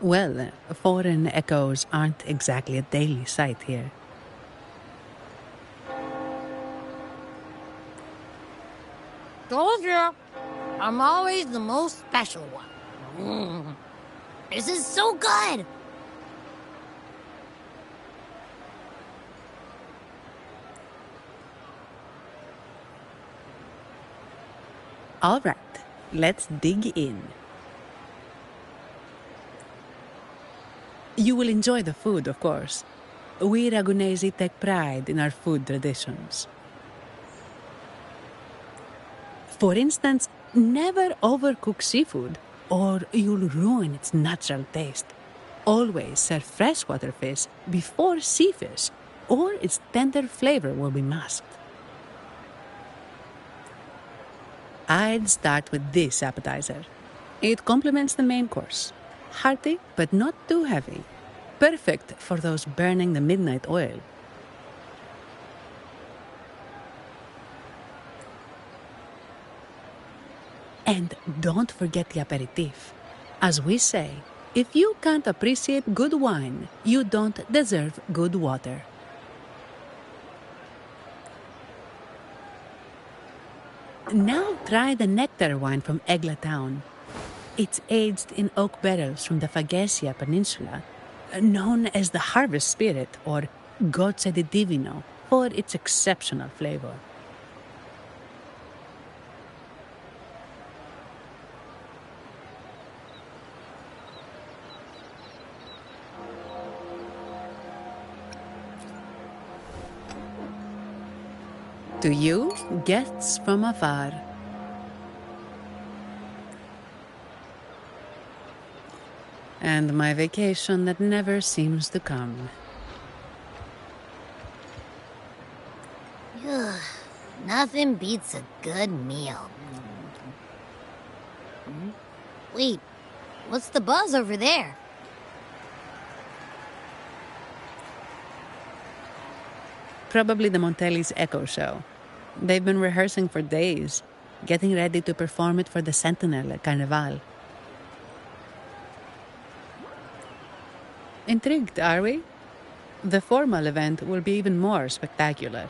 Well, foreign echoes aren't exactly a daily sight here. Told you, I'm always the most special one. This is so good! All right, let's dig in. You will enjoy the food, of course. We Ragunesi take pride in our food traditions. For instance, never overcook seafood, or you'll ruin its natural taste. Always serve freshwater fish before sea fish, or its tender flavor will be masked. I'd start with this appetizer. It complements the main course. Hearty, but not too heavy. Perfect for those burning the midnight oil. And don't forget the aperitif. As we say, if you can't appreciate good wine, you don't deserve good water. Now try the nectar wine from Egla Town. It's aged in oak barrels from the Fagesia Peninsula, known as the Harvest Spirit or Gozze di Divino for its exceptional flavor. To you, guests from afar. And my vacation that never seems to come. Ugh, nothing beats a good meal. Wait, what's the buzz over there? Probably the Montelli's Echo Show. They've been rehearsing for days, getting ready to perform it for the Sentinel at Carnival. Intrigued, are we? The formal event will be even more spectacular.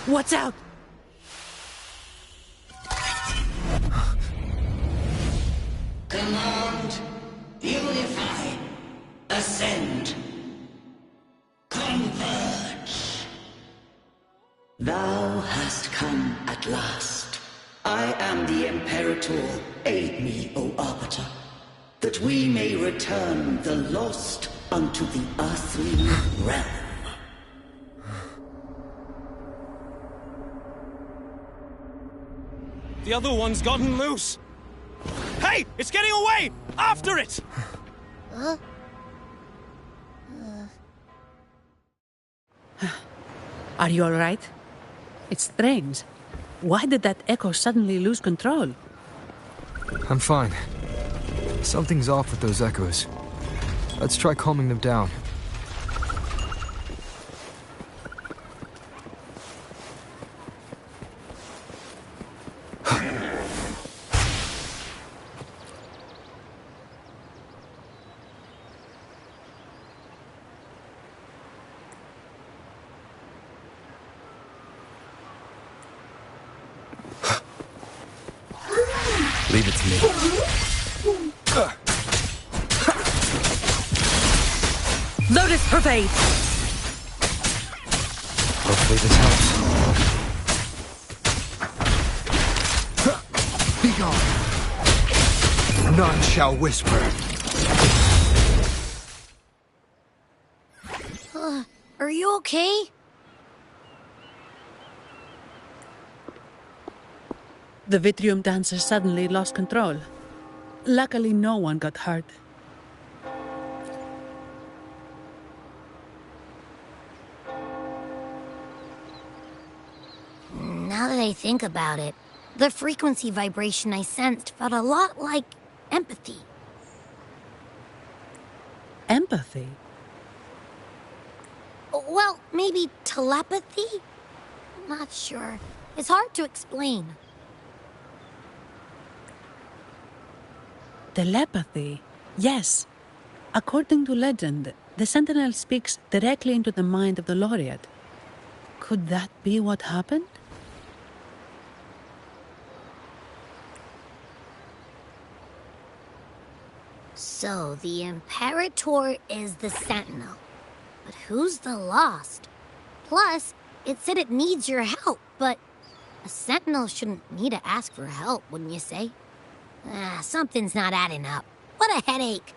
Watch out! Command, unify, ascend, converge. Thou hast come at last. I am the Imperator. Aid me, O Arbiter, that we may return the lost unto the earthly realm. The other one's gotten loose. Hey! It's getting away! After it! Are you all right? It's strange. Why did that echo suddenly lose control? I'm fine. Something's off with those echoes. Let's try calming them down. Leave it to me. Lotus pervade! Hopefully this helps. Be gone. None shall whisper. Are you okay? The Vitrium dancer suddenly lost control. Luckily, no one got hurt. Now that I think about it, the frequency vibration I sensed felt a lot like empathy. Empathy? Well, maybe telepathy? I'm not sure. It's hard to explain. Telepathy? Yes. According to legend, the Sentinel speaks directly into the mind of the Laureate. Could that be what happened? So, the Imperator is the Sentinel. But who's the Lost? Plus, it said it needs your help, but A sentinel shouldn't need to ask for help, wouldn't you say? Something's not adding up. What a headache.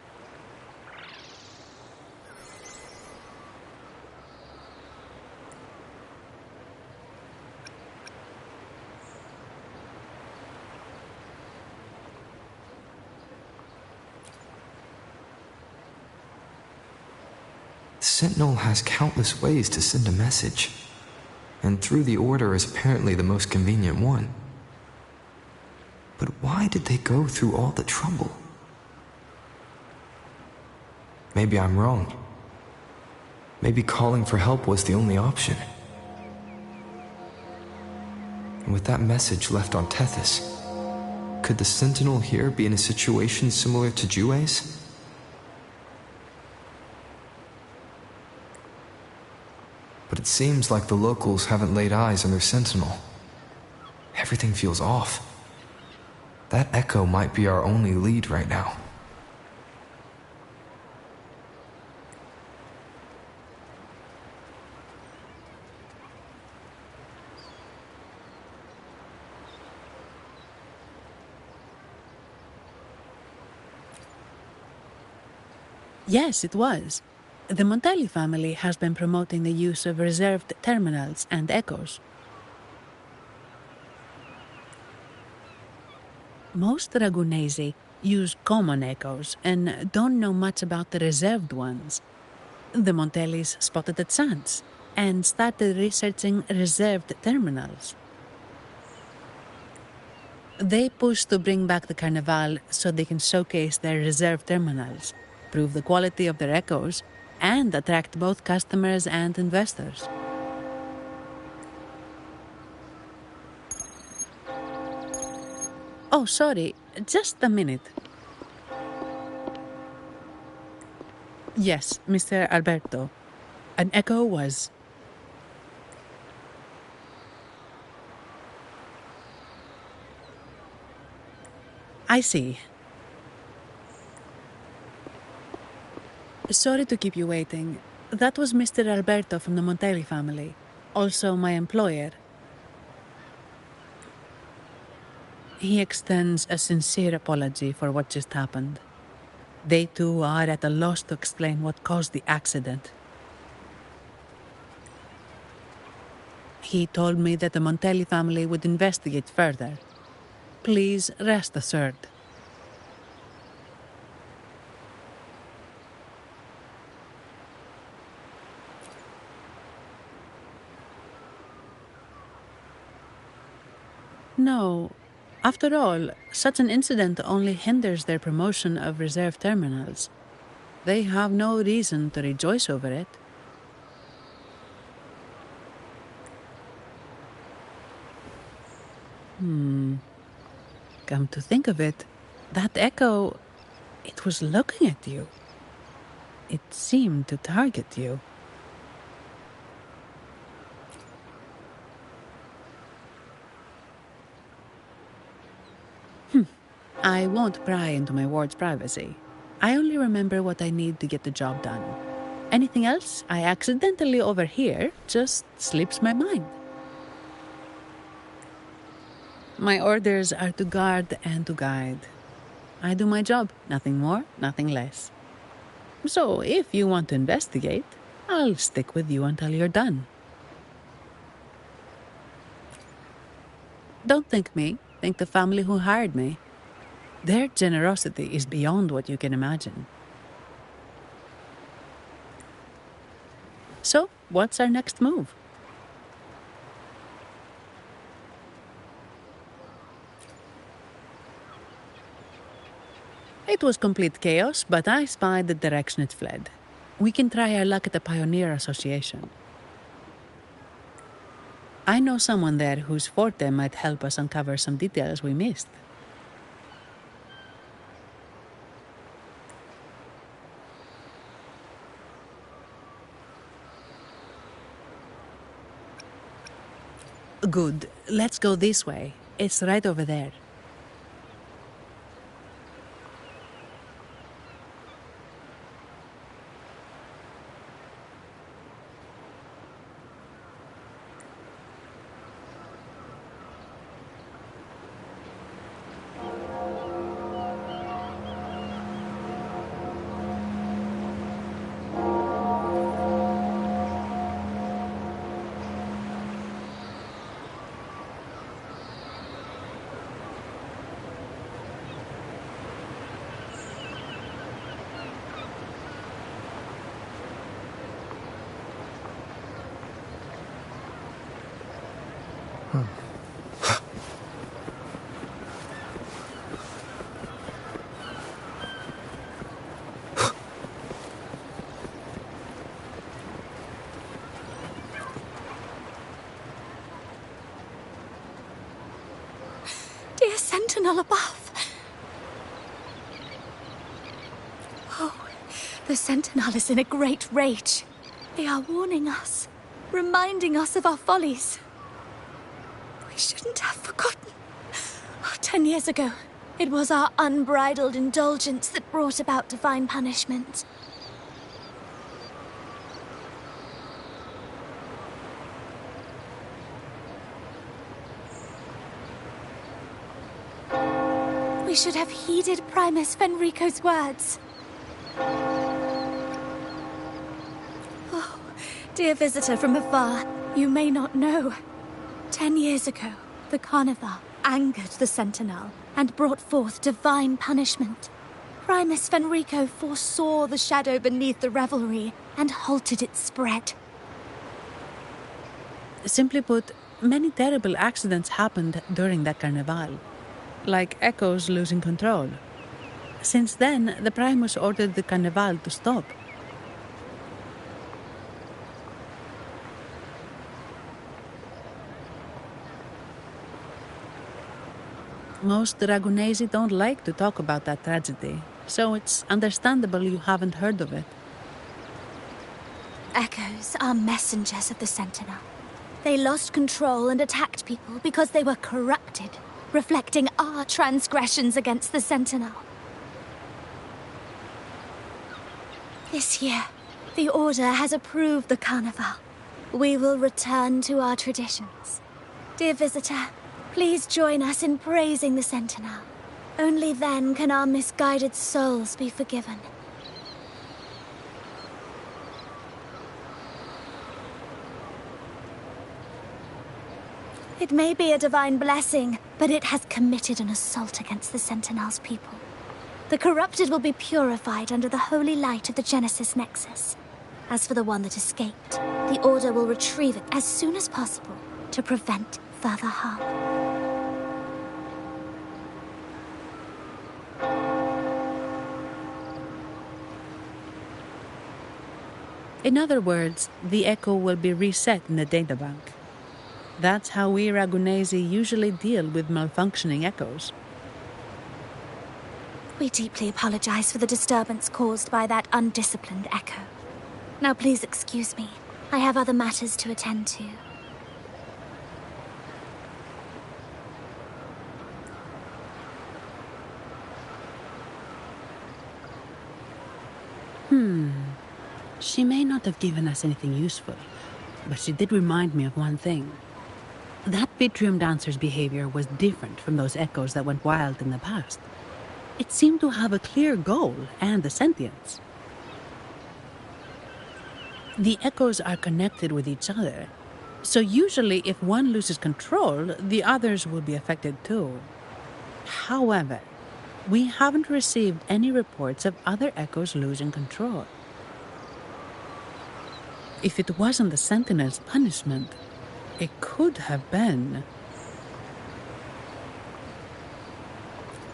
The Sentinel has countless ways to send a message, and through the Order is apparently the most convenient one. But why did they go through all the trouble? Maybe I'm wrong. Maybe calling for help was the only option. And with that message left on Tethys, could the Sentinel here be in a situation similar to Jue's? But it seems like the locals haven't laid eyes on their Sentinel. Everything feels off. That echo might be our only lead right now. Yes, it was. The Montelli family has been promoting the use of reserved terminals and echoes. Most Ragunesi use common echoes and don't know much about the reserved ones. The Montellis spotted a chance and started researching reserved terminals. They push to bring back the Carnival so they can showcase their reserve terminals, prove the quality of their echoes, and attract both customers and investors. Oh, sorry, just a minute. Yes, Mr. Alberto. An echo was... I see. Sorry to keep you waiting. That was Mr. Alberto from the Montelli family, also my employer. He extends a sincere apology for what just happened. They too are at a loss to explain what caused the accident. He told me that the Montelli family would investigate further. Please rest assured. No. After all, such an incident only hinders their promotion of reserve terminals. They have no reason to rejoice over it. Come to think of it, that echo, it was looking at you. It seemed to target you. I won't pry into my ward's privacy. I only remember what I need to get the job done. Anything else I accidentally overhear just slips my mind. My orders are to guard and to guide. I do my job, nothing more, nothing less. So if you want to investigate, I'll stick with you until you're done. Don't thank me, thank the family who hired me. Their generosity is beyond what you can imagine. So, what's our next move? It was complete chaos, but I spied the direction it fled. We can try our luck at the Pioneer Association. I know someone there whose forte might help us uncover some details we missed. Good. Let's go this way. It's right over there. sentinel above. Oh, the sentinel is in a great rage. They are warning us, reminding us of our follies. We shouldn't have forgotten. 10 years ago, it was our unbridled indulgence that brought about divine punishment. We should have heeded Primus Fenrico's words. Oh, dear visitor from afar, you may not know. 10 years ago, the Carnival angered the Sentinel and brought forth divine punishment. Primus Fenrico foresaw the shadow beneath the revelry and halted its spread. Simply put, many terrible accidents happened during that Carnival, like Echoes losing control. Since then, the Primus ordered the Carnival to stop. Most Ragunesi don't like to talk about that tragedy, so it's understandable you haven't heard of it. Echoes are messengers of the Sentinel. They lost control and attacked people because they were corrupted, reflecting our transgressions against the Sentinel. This year, the Order has approved the Carnival. We will return to our traditions. Dear visitor, please join us in praising the Sentinel. Only then can our misguided souls be forgiven. It may be a divine blessing, but it has committed an assault against the Sentinel's people. The corrupted will be purified under the holy light of the Genesis Nexus. As for the one that escaped, the Order will retrieve it as soon as possible to prevent further harm. In other words, the Echo will be reset in the databank. That's how we Ragunesi usually deal with malfunctioning Echoes. We deeply apologize for the disturbance caused by that undisciplined Echo. Now please excuse me. I have other matters to attend to. She may not have given us anything useful, but she did remind me of one thing. That Vitrium dancer's behavior was different from those Echoes that went wild in the past. It seemed to have a clear goal and a sentience. The Echoes are connected with each other, so usually if one loses control, the others will be affected too. However, we haven't received any reports of other Echoes losing control. If it wasn't the Sentinel's punishment, it could have been.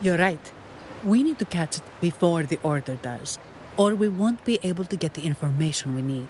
You're right. We need to catch it before the Order does, or we won't be able to get the information we need.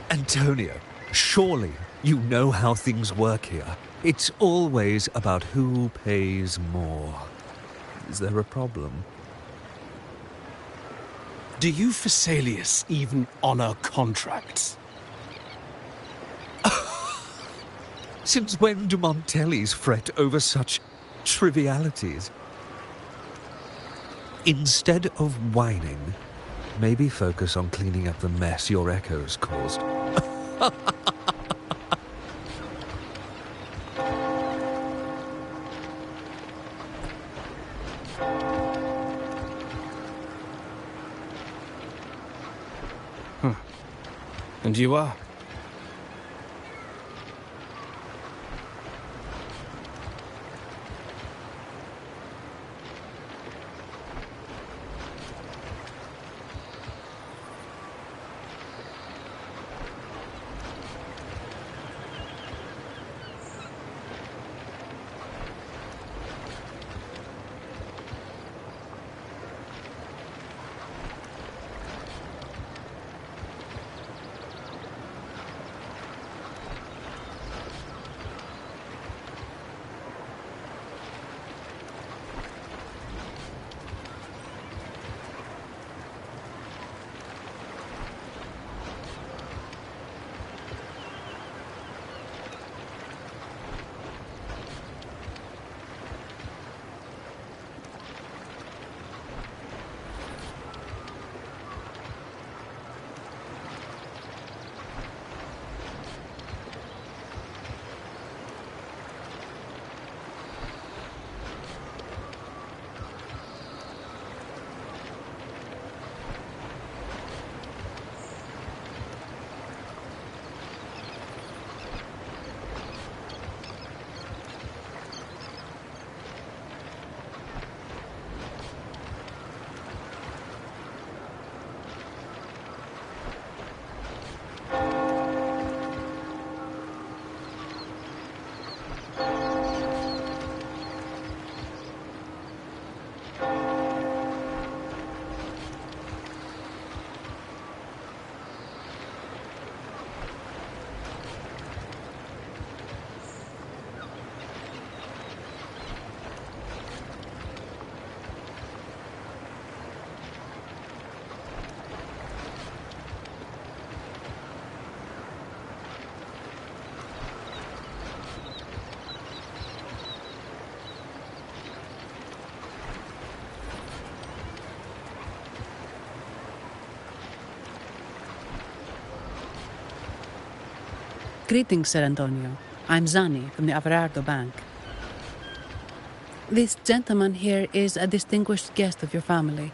Antonio, surely you know how things work here. It's always about who pays more. Is there a problem? Do you Phasaelius even honor contracts? Since when do Montellis fret over such trivialities? Instead of whining, maybe focus on cleaning up the mess your Echoes caused. And you are? Greetings, Sir Antonio. I'm Zani from the Averardo Bank. This gentleman here is a distinguished guest of your family.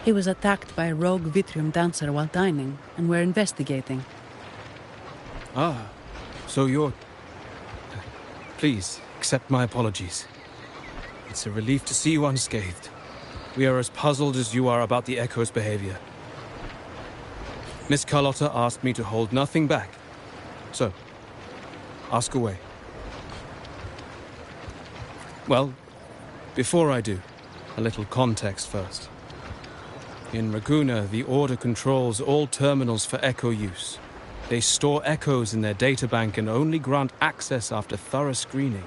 He was attacked by a rogue Vitrium dancer while dining, and we're investigating. Ah, so you're... Please, accept my apologies. It's a relief to see you unscathed. We are as puzzled as you are about the Echo's behavior. Miss Carlotta asked me to hold nothing back. So, ask away. Well, before I do, a little context first. In Raguna, the Order controls all terminals for Echo use. They store echoes in their databank and only grant access after thorough screening.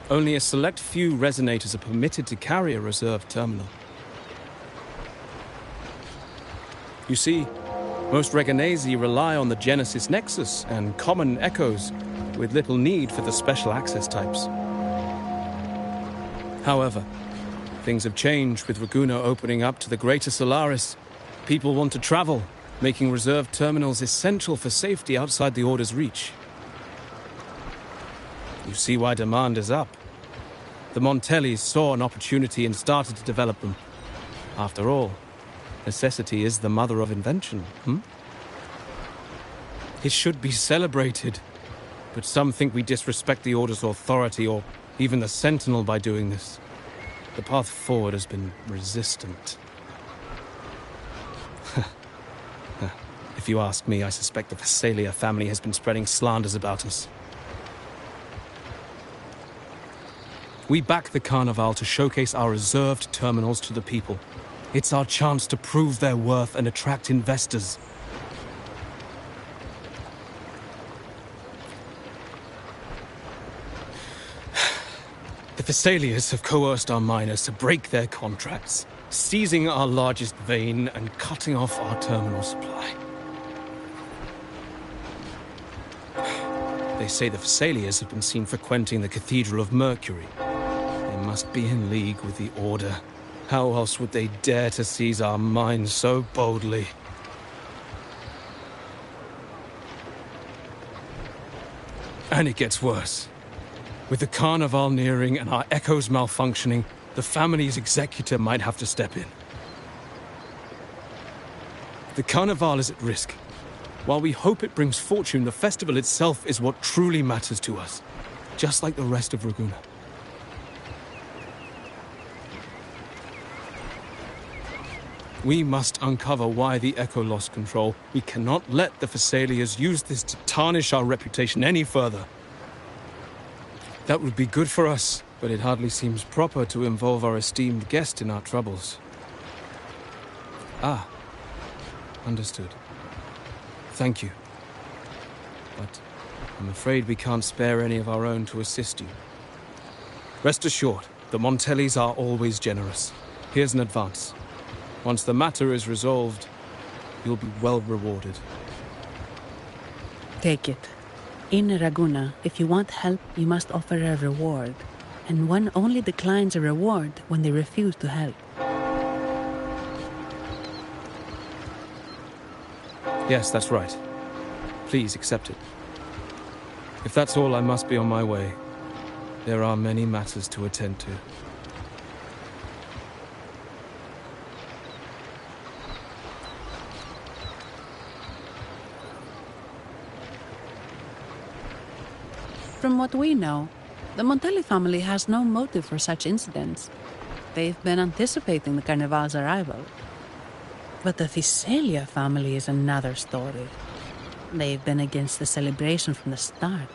Only a select few resonators are permitted to carry a reserved terminal. You see, most Reganesi rely on the Genesis Nexus and common echoes, with little need for the special access types. However, things have changed with Raguna opening up to the greater Solaris. People want to travel, making reserved terminals essential for safety outside the Order's reach. You see why demand is up. The Montellis saw an opportunity and started to develop them. After all, necessity is the mother of invention, It should be celebrated, but some think we disrespect the Order's authority or even the Sentinel by doing this. The path forward has been resistant. If you ask me, I suspect the Thessalia family has been spreading slanders about us. We back the Carnival to showcase our reserved terminals to the people. It's our chance to prove their worth and attract investors. The Thessalias have coerced our miners to break their contracts, seizing our largest vein and cutting off our terminal supply. They say the Thessalias have been seen frequenting the Cathedral of Mercury. They must be in league with the Order. How else would they dare to seize our mines so boldly? And it gets worse. With the Carnival nearing and our echoes malfunctioning, The family's executor might have to step in. The Carnival is at risk. While we hope it brings fortune, the festival itself is what truly matters to us, just like the rest of Raguna. We must uncover why the Echo lost control. We cannot let the Thessalians use this to tarnish our reputation any further. That would be good for us, but it hardly seems proper to involve our esteemed guest in our troubles. Ah, understood. Thank you. But I'm afraid we can't spare any of our own to assist you. Rest assured, the Montellis are always generous. Here's an advance. Once the matter is resolved, you'll be well rewarded. Take it. In Raguna, if you want help, you must offer a reward. And one only declines a reward when they refuse to help. Yes, that's right. Please accept it. If that's all, I must be on my way. There are many matters to attend to. From what we know, the Montelli family has no motive for such incidents. They've been anticipating the Carnival's arrival. But the Thessalia family is another story. They've been against the celebration from the start.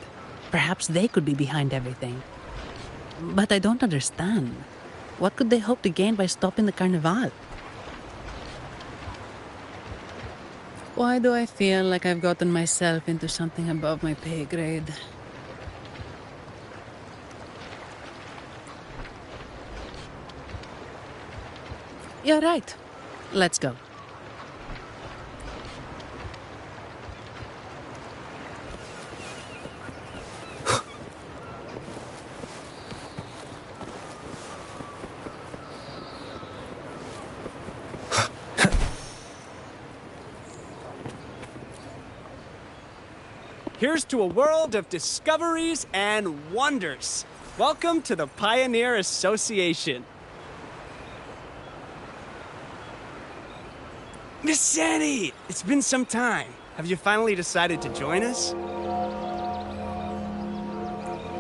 Perhaps they could be behind everything. But I don't understand. What could they hope to gain by stopping the Carnival? Why do I feel like I've gotten myself into something above my pay grade? You're right. Let's go. Here's to a world of discoveries and wonders. Welcome to the Pioneer Association. Miss Sandy! It's been some time. Have you finally decided to join us?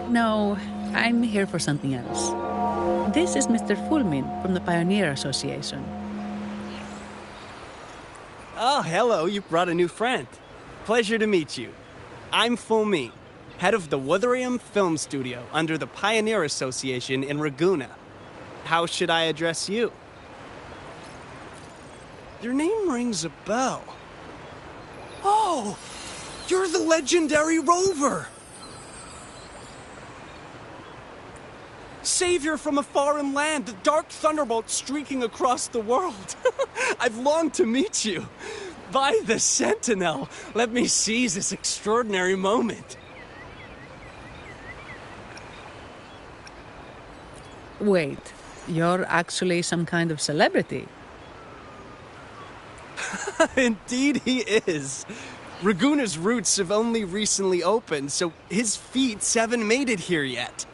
No, I'm here for something else. This is Mr. Fulmin from the Pioneer Association. Oh, hello. You brought a new friend. Pleasure to meet you. I'm Fulmin, head of the Wuthering Film Studio under the Pioneer Association in Raguna. How should I address you? Your name rings a bell. Oh, you're the legendary Rover! Savior from a foreign land, the dark thunderbolt streaking across the world. I've longed to meet you. By the Sentinel, let me seize this extraordinary moment. Wait, you're actually some kind of celebrity? Indeed he is. Raguna's roots have only recently opened, so his feats haven't made it here yet.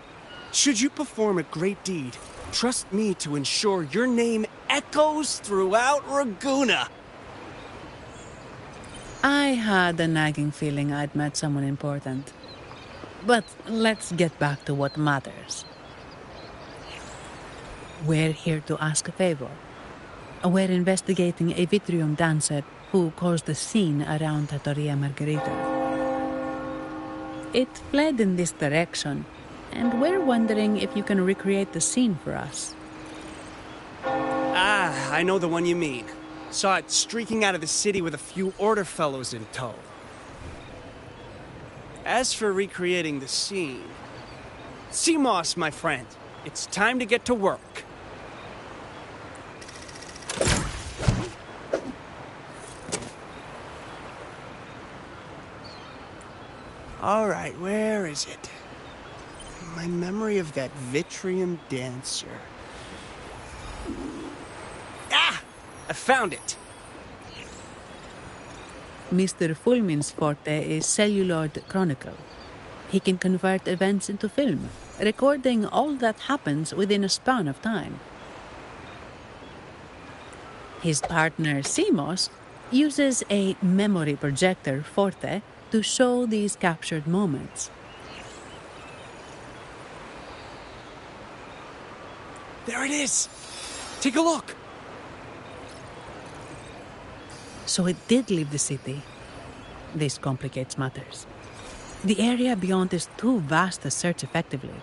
Should you perform a great deed, trust me to ensure your name echoes throughout Raguna. I had a nagging feeling I'd met someone important. But let's get back to what matters. We're here to ask a favor. We're investigating a Vitrium dancer who caused a scene around Trattoria Margherita. It fled in this direction, and we're wondering if you can recreate the scene for us. Ah, I know the one you mean. Saw it streaking out of the city with a few order fellows in tow. As for recreating the scene... Seamoss, my friend, it's time to get to work. All right, where is it? My memory of that Vitrium dancer. Ah! I found it. Mr. Fulmin's forte is celluloid chronicle. He can convert events into film, recording all that happens within a span of time. His partner, Simos, uses a memory projector, Forte, to show these captured moments. There it is! Take a look! So it did leave the city. This complicates matters. The area beyond is too vast to search effectively.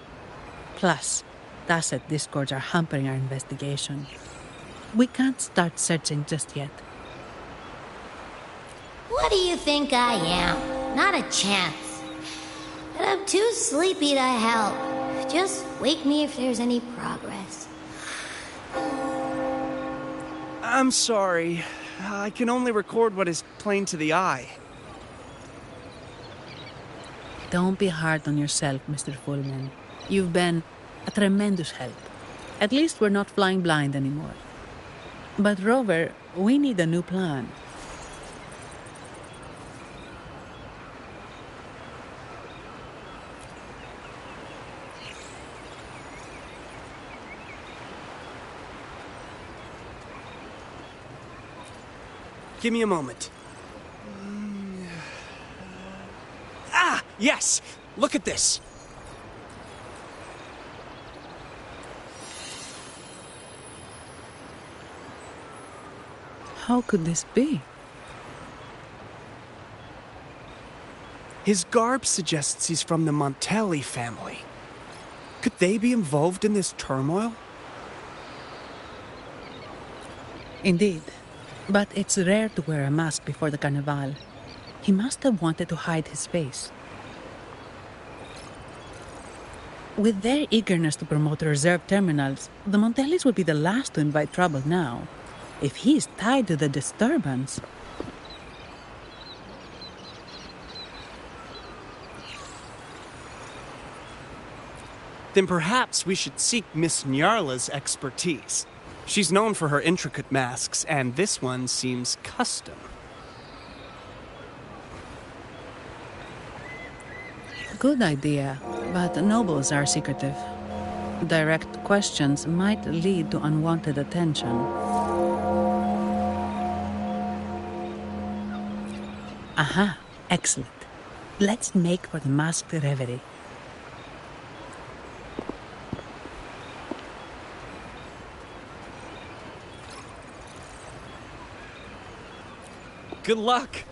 Plus, Tacet discords are hampering our investigation. We can't start searching just yet. What do you think I am? Not a chance. But I'm too sleepy to help. Just wake me if there's any progress. I'm sorry. I can only record what is plain to the eye. Don't be hard on yourself, Mr. Fullman. You've been a tremendous help. At least we're not flying blind anymore. But Rover, we need a new plan. Give me a moment. Ah! Yes! Look at this! How could this be? His garb suggests he's from the Montelli family. Could they be involved in this turmoil? Indeed. But it's rare to wear a mask before the Carnival. He must have wanted to hide his face. With their eagerness to promote reserve terminals, the Montellis would be the last to invite trouble now. If he is tied to the disturbance... Then perhaps we should seek Miss Nyarla's expertise. She's known for her intricate masks, and this one seems custom. Good idea, but nobles are secretive. Direct questions might lead to unwanted attention. Aha, excellent. Let's make for the masked reverie. Good luck!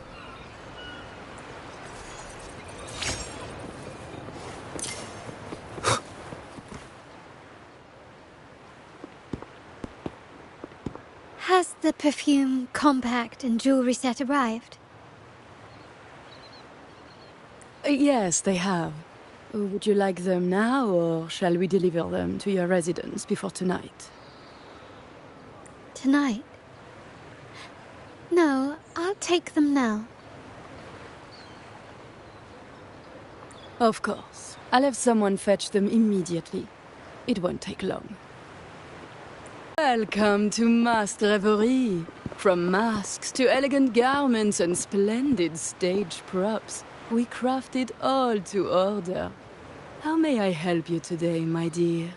Has the perfume, compact, and jewelry set arrived? Yes, they have. Would you like them now, or shall we deliver them to your residence before tonight? Tonight? No, I'll take them now. Of course. I'll have someone fetch them immediately. It won't take long. Welcome to Masked Reverie. From masks to elegant garments and splendid stage props, we craft it all to order. How may I help you today, my dear?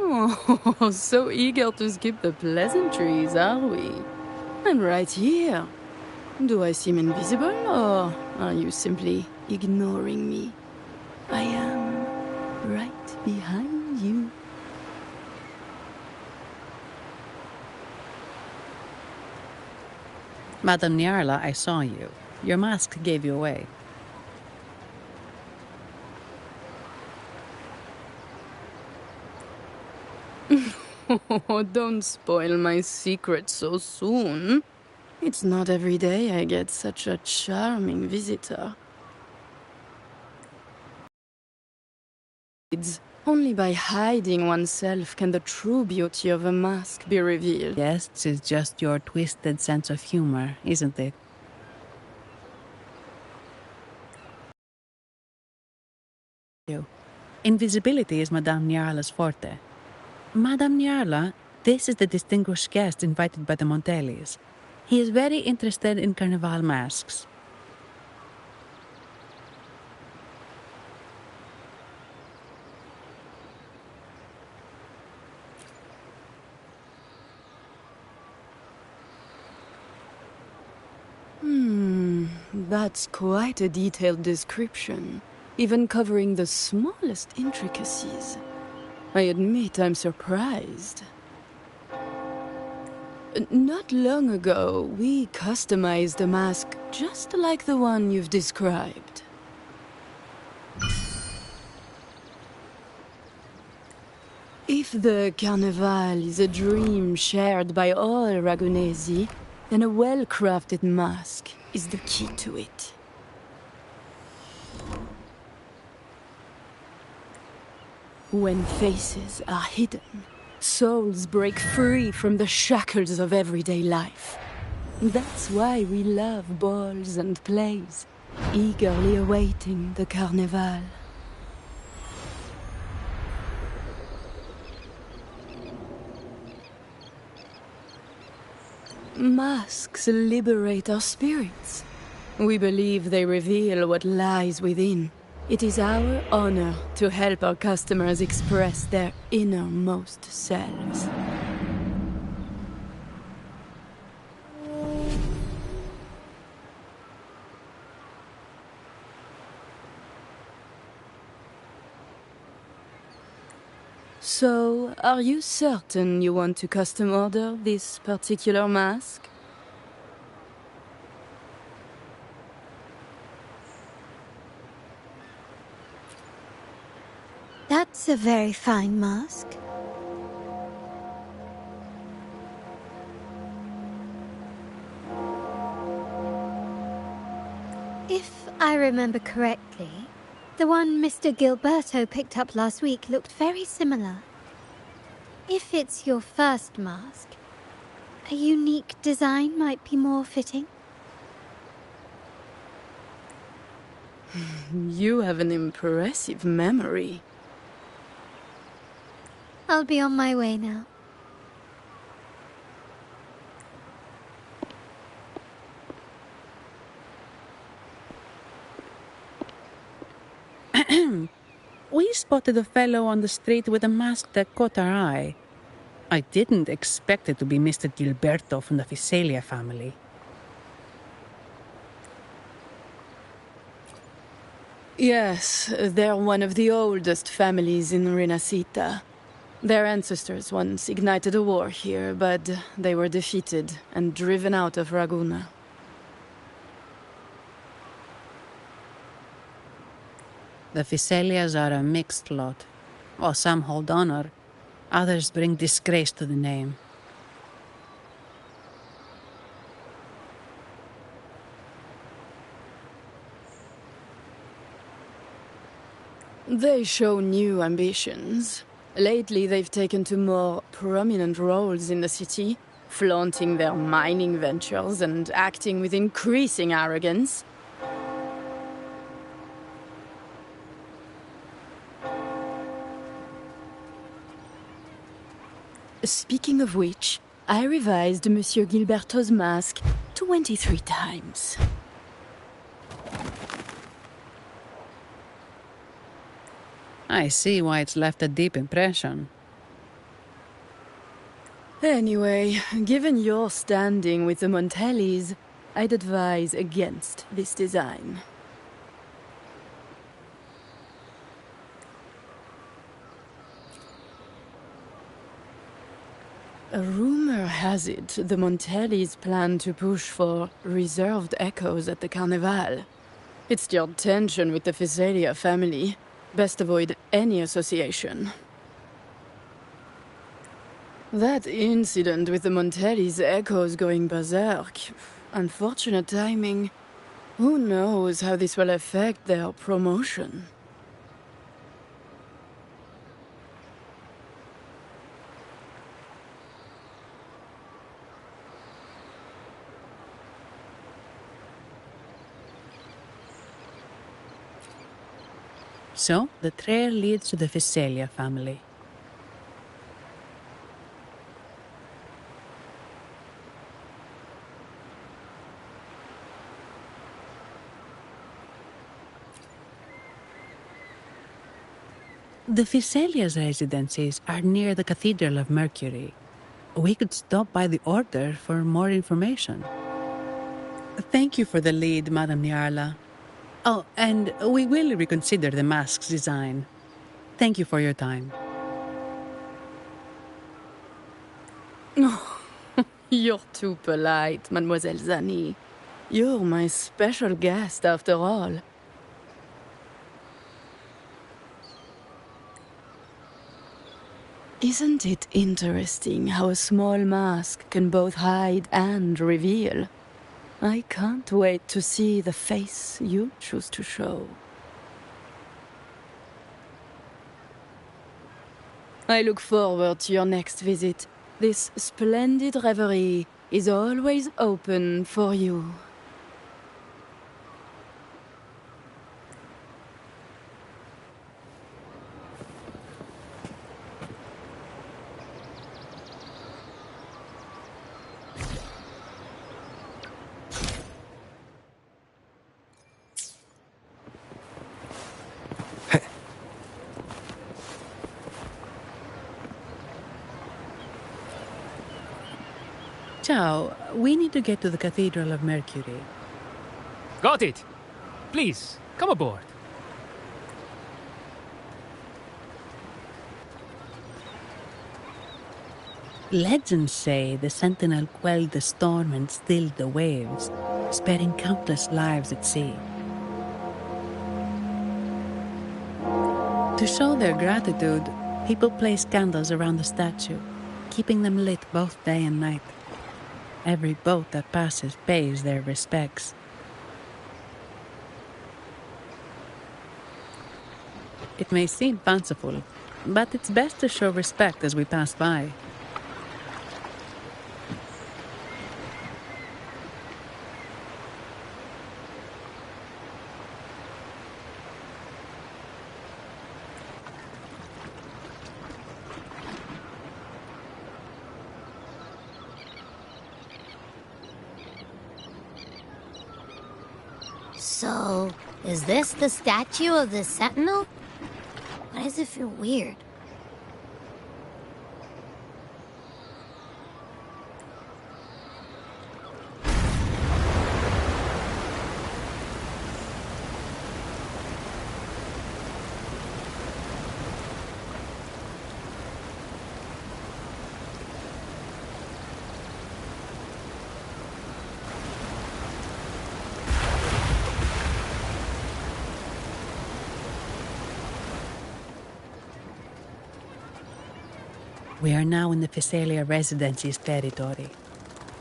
Oh, so eager to skip the pleasantries, are we? I'm right here. Do I seem invisible, or are you simply ignoring me? I am right behind you. Madame Nyarla, I saw you. Your mask gave you away. Oh, don't spoil my secret so soon. It's not every day I get such a charming visitor. Only by hiding oneself can the true beauty of a mask be revealed. Yes, it's just your twisted sense of humor, isn't it? Invisibility is Madame Nyarla's forte. Madame Nyarla, this is the distinguished guest invited by the Montellis. He is very interested in carnival masks. That's quite a detailed description, even covering the smallest intricacies. I admit I'm surprised. Not long ago, we customized a mask just like the one you've described. If the Carnival is a dream shared by all Ragunesi, then a well-crafted mask is the key to it. When faces are hidden, souls break free from the shackles of everyday life. That's why we love balls and plays, eagerly awaiting the Carnival. Masks liberate our spirits. We believe they reveal what lies within. It is our honor to help our customers express their innermost selves. So, are you certain you want to custom order this particular mask? That's a very fine mask. If I remember correctly, the one Mr. Gilberto picked up last week looked very similar. If it's your first mask, a unique design might be more fitting. You have an impressive memory. I'll be on my way now. We spotted a fellow on the street with a mask that caught our eye. I didn't expect it to be Mr. Gilberto from the Visalia family. Yes, they're one of the oldest families in Renacita. Their ancestors once ignited a war here, but they were defeated and driven out of Raguna. The Visalias are a mixed lot. While some hold honor, others bring disgrace to the name. They show new ambitions. Lately, they've taken to more prominent roles in the city, flaunting their mining ventures and acting with increasing arrogance. Speaking of which, I revised Monsieur Gilberto's mask 23 times. I see why it's left a deep impression. Anyway, given your standing with the Montellis, I'd advise against this design. A rumor has it the Montellis plan to push for reserved echoes at the Carnival. It's stirred tension with the Visalia family. Best avoid any association. That incident with the Montellis' echoes going berserk. Unfortunate timing. Who knows how this will affect their promotion? So, the trail leads to the Visalia family. The Physaelia's residencies are near the Cathedral of Mercury. We could stop by the Order for more information. Thank you for the lead, Madame Niarla. Oh, and we will reconsider the mask's design. Thank you for your time. Oh, you're too polite, Mademoiselle Zani. You're my special guest, after all. Isn't it interesting how a small mask can both hide and reveal? I can't wait to see the face you choose to show. I look forward to your next visit. This splendid reverie is always open for you. Ciao, we need to get to the Cathedral of Mercury. Got it. Please, come aboard. Legends say the Sentinel quelled the storm and stilled the waves, sparing countless lives at sea. To show their gratitude, people place candles around the statue, keeping them lit both day and night. Every boat that passes pays their respects. It may seem fanciful, but it's best to show respect as we pass by. So, is this the statue of the Sentinel? Why does it feel weird? We are now in the Physaelia Residency's territory.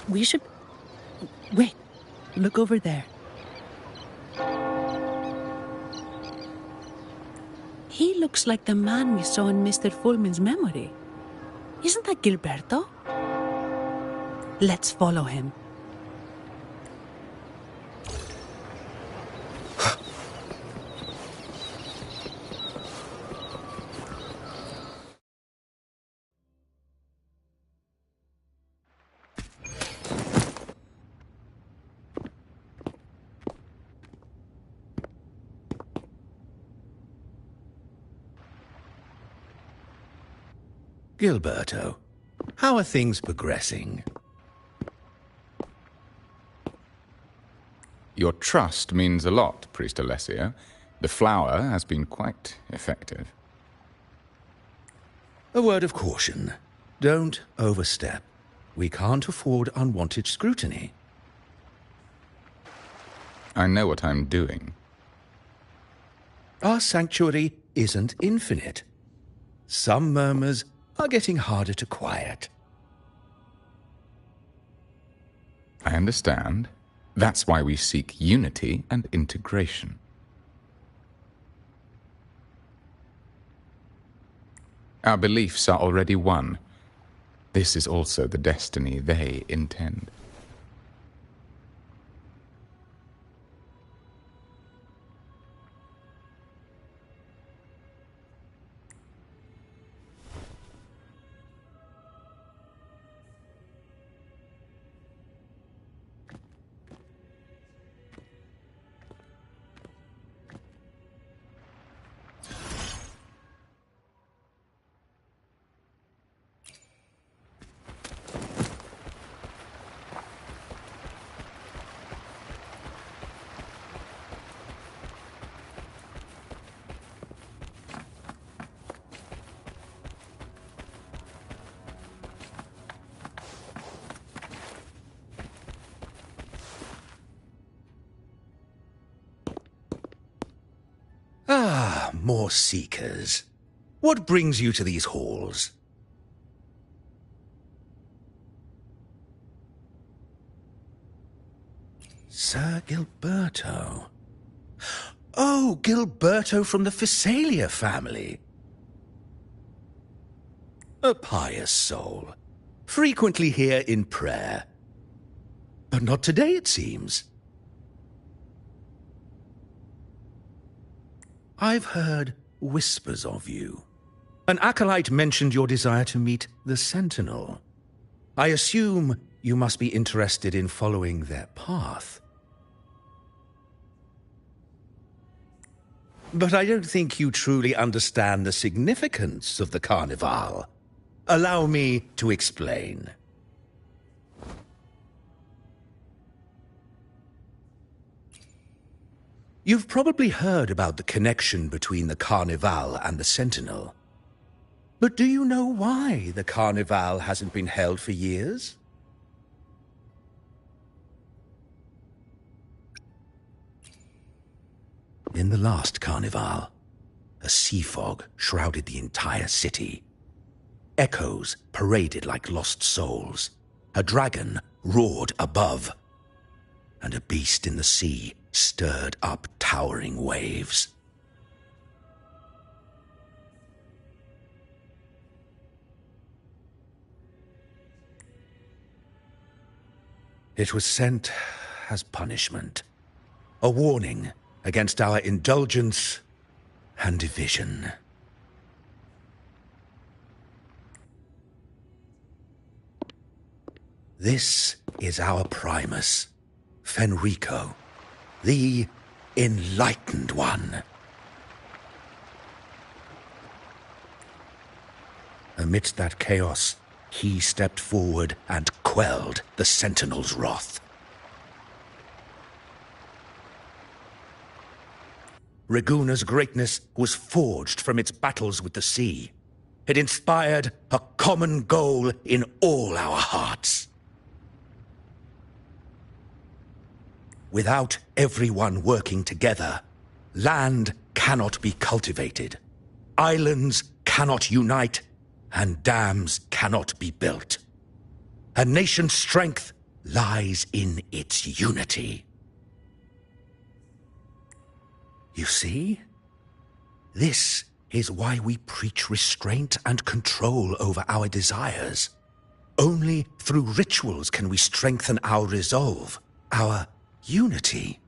We should... Wait, look over there. He looks like the man we saw in Mr. Fulmin's memory. Isn't that Gilberto? Let's follow him. Gilberto, how are things progressing? Your trust means a lot, Priest Alessio. The flower has been quite effective. A word of caution. Don't overstep. We can't afford unwanted scrutiny. I know what I'm doing. Our sanctuary isn't infinite. Some murmurs are getting harder to quiet. I understand. That's why we seek unity and integration. Our beliefs are already one. This is also the destiny they intend. more seekers. What brings you to these halls? Sir Gilberto. Oh, Gilberto from the Physalia family. A pious soul, frequently here in prayer. But not today, it seems. I've heard whispers of you. An acolyte mentioned your desire to meet the Sentinel. I assume you must be interested in following their path. But I don't think you truly understand the significance of the Carnival. Allow me to explain. You've probably heard about the connection between the Carnival and the Sentinel. But do you know why the Carnival hasn't been held for years? In the last Carnival, a sea fog shrouded the entire city. Echoes paraded like lost souls. A dragon roared above, and a beast in the sea stirred up towering waves. It was sent as punishment, a warning against our indulgence and division. This is our Primus, Fenrico, the Enlightened One. Amidst that chaos, he stepped forward and quelled the Sentinel's wrath. Raguna's greatness was forged from its battles with the sea. It inspired a common goal in all our hearts. Without everyone working together, land cannot be cultivated, islands cannot unite, and dams cannot be built. A nation's strength lies in its unity. You see? This is why we preach restraint and control over our desires. Only through rituals can we strengthen our resolve, our unity.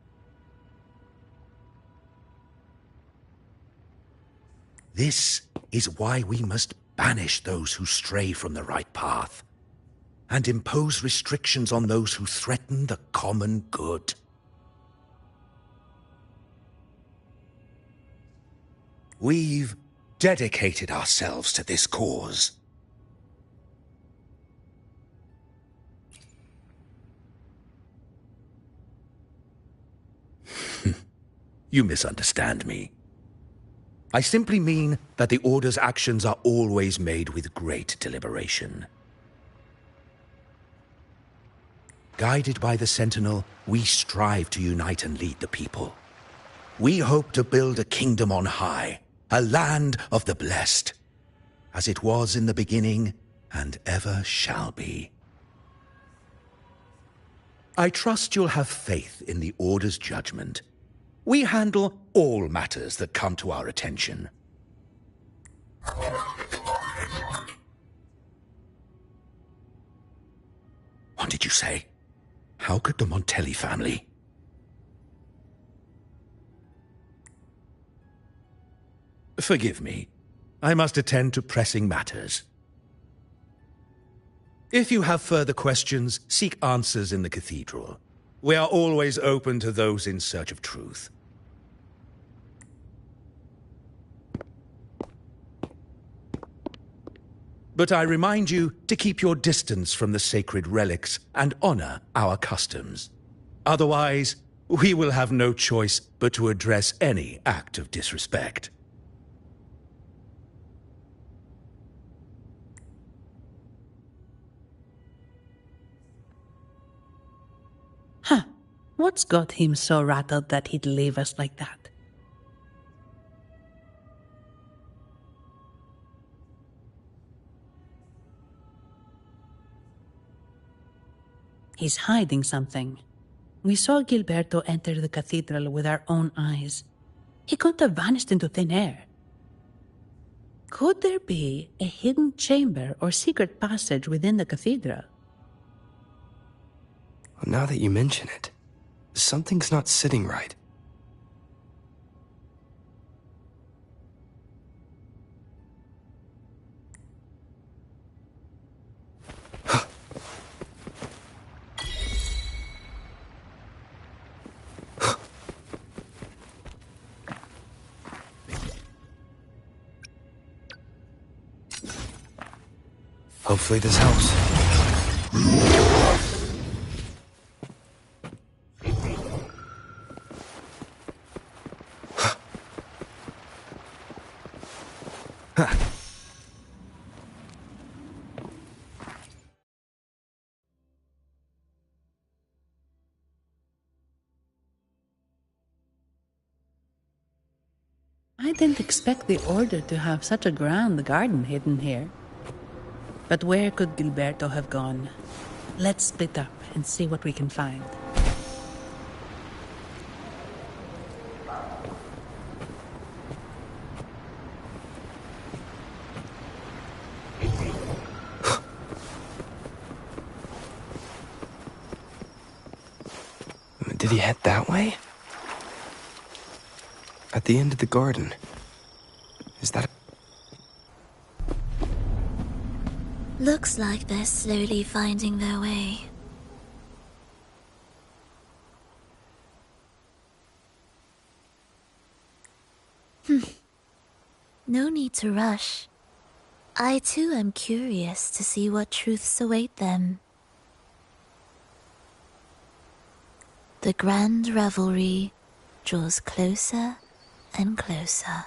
This is why we must banish those who stray from the right path, and impose restrictions on those who threaten the common good. We've dedicated ourselves to this cause. You misunderstand me. I simply mean that the Order's actions are always made with great deliberation. Guided by the Sentinel, we strive to unite and lead the people. We hope to build a kingdom on high, a land of the blessed, as it was in the beginning and ever shall be. I trust you'll have faith in the Order's judgment. We handle all matters that come to our attention. What did you say? How could the Montelli family? Forgive me. I must attend to pressing matters. If you have further questions, seek answers in the cathedral. We are always open to those in search of truth. But I remind you to keep your distance from the sacred relics and honor our customs. Otherwise, we will have no choice but to address any act of disrespect. Huh. What's got him so rattled that he'd leave us like that? He's hiding something. We saw Gilberto enter the cathedral with our own eyes. He couldn't have vanished into thin air. Could there be a hidden chamber or secret passage within the cathedral? Well, now that you mention it, something's not sitting right. Hopefully this helps. I didn't expect the Order to have such a grand garden hidden here. But where could Gilberto have gone? Let's split up and see what we can find. Did he head that way? At the end of the garden. Is that... Looks like they're slowly finding their way. No need to rush. I too am curious to see what truths await them. The grand revelry draws closer and closer.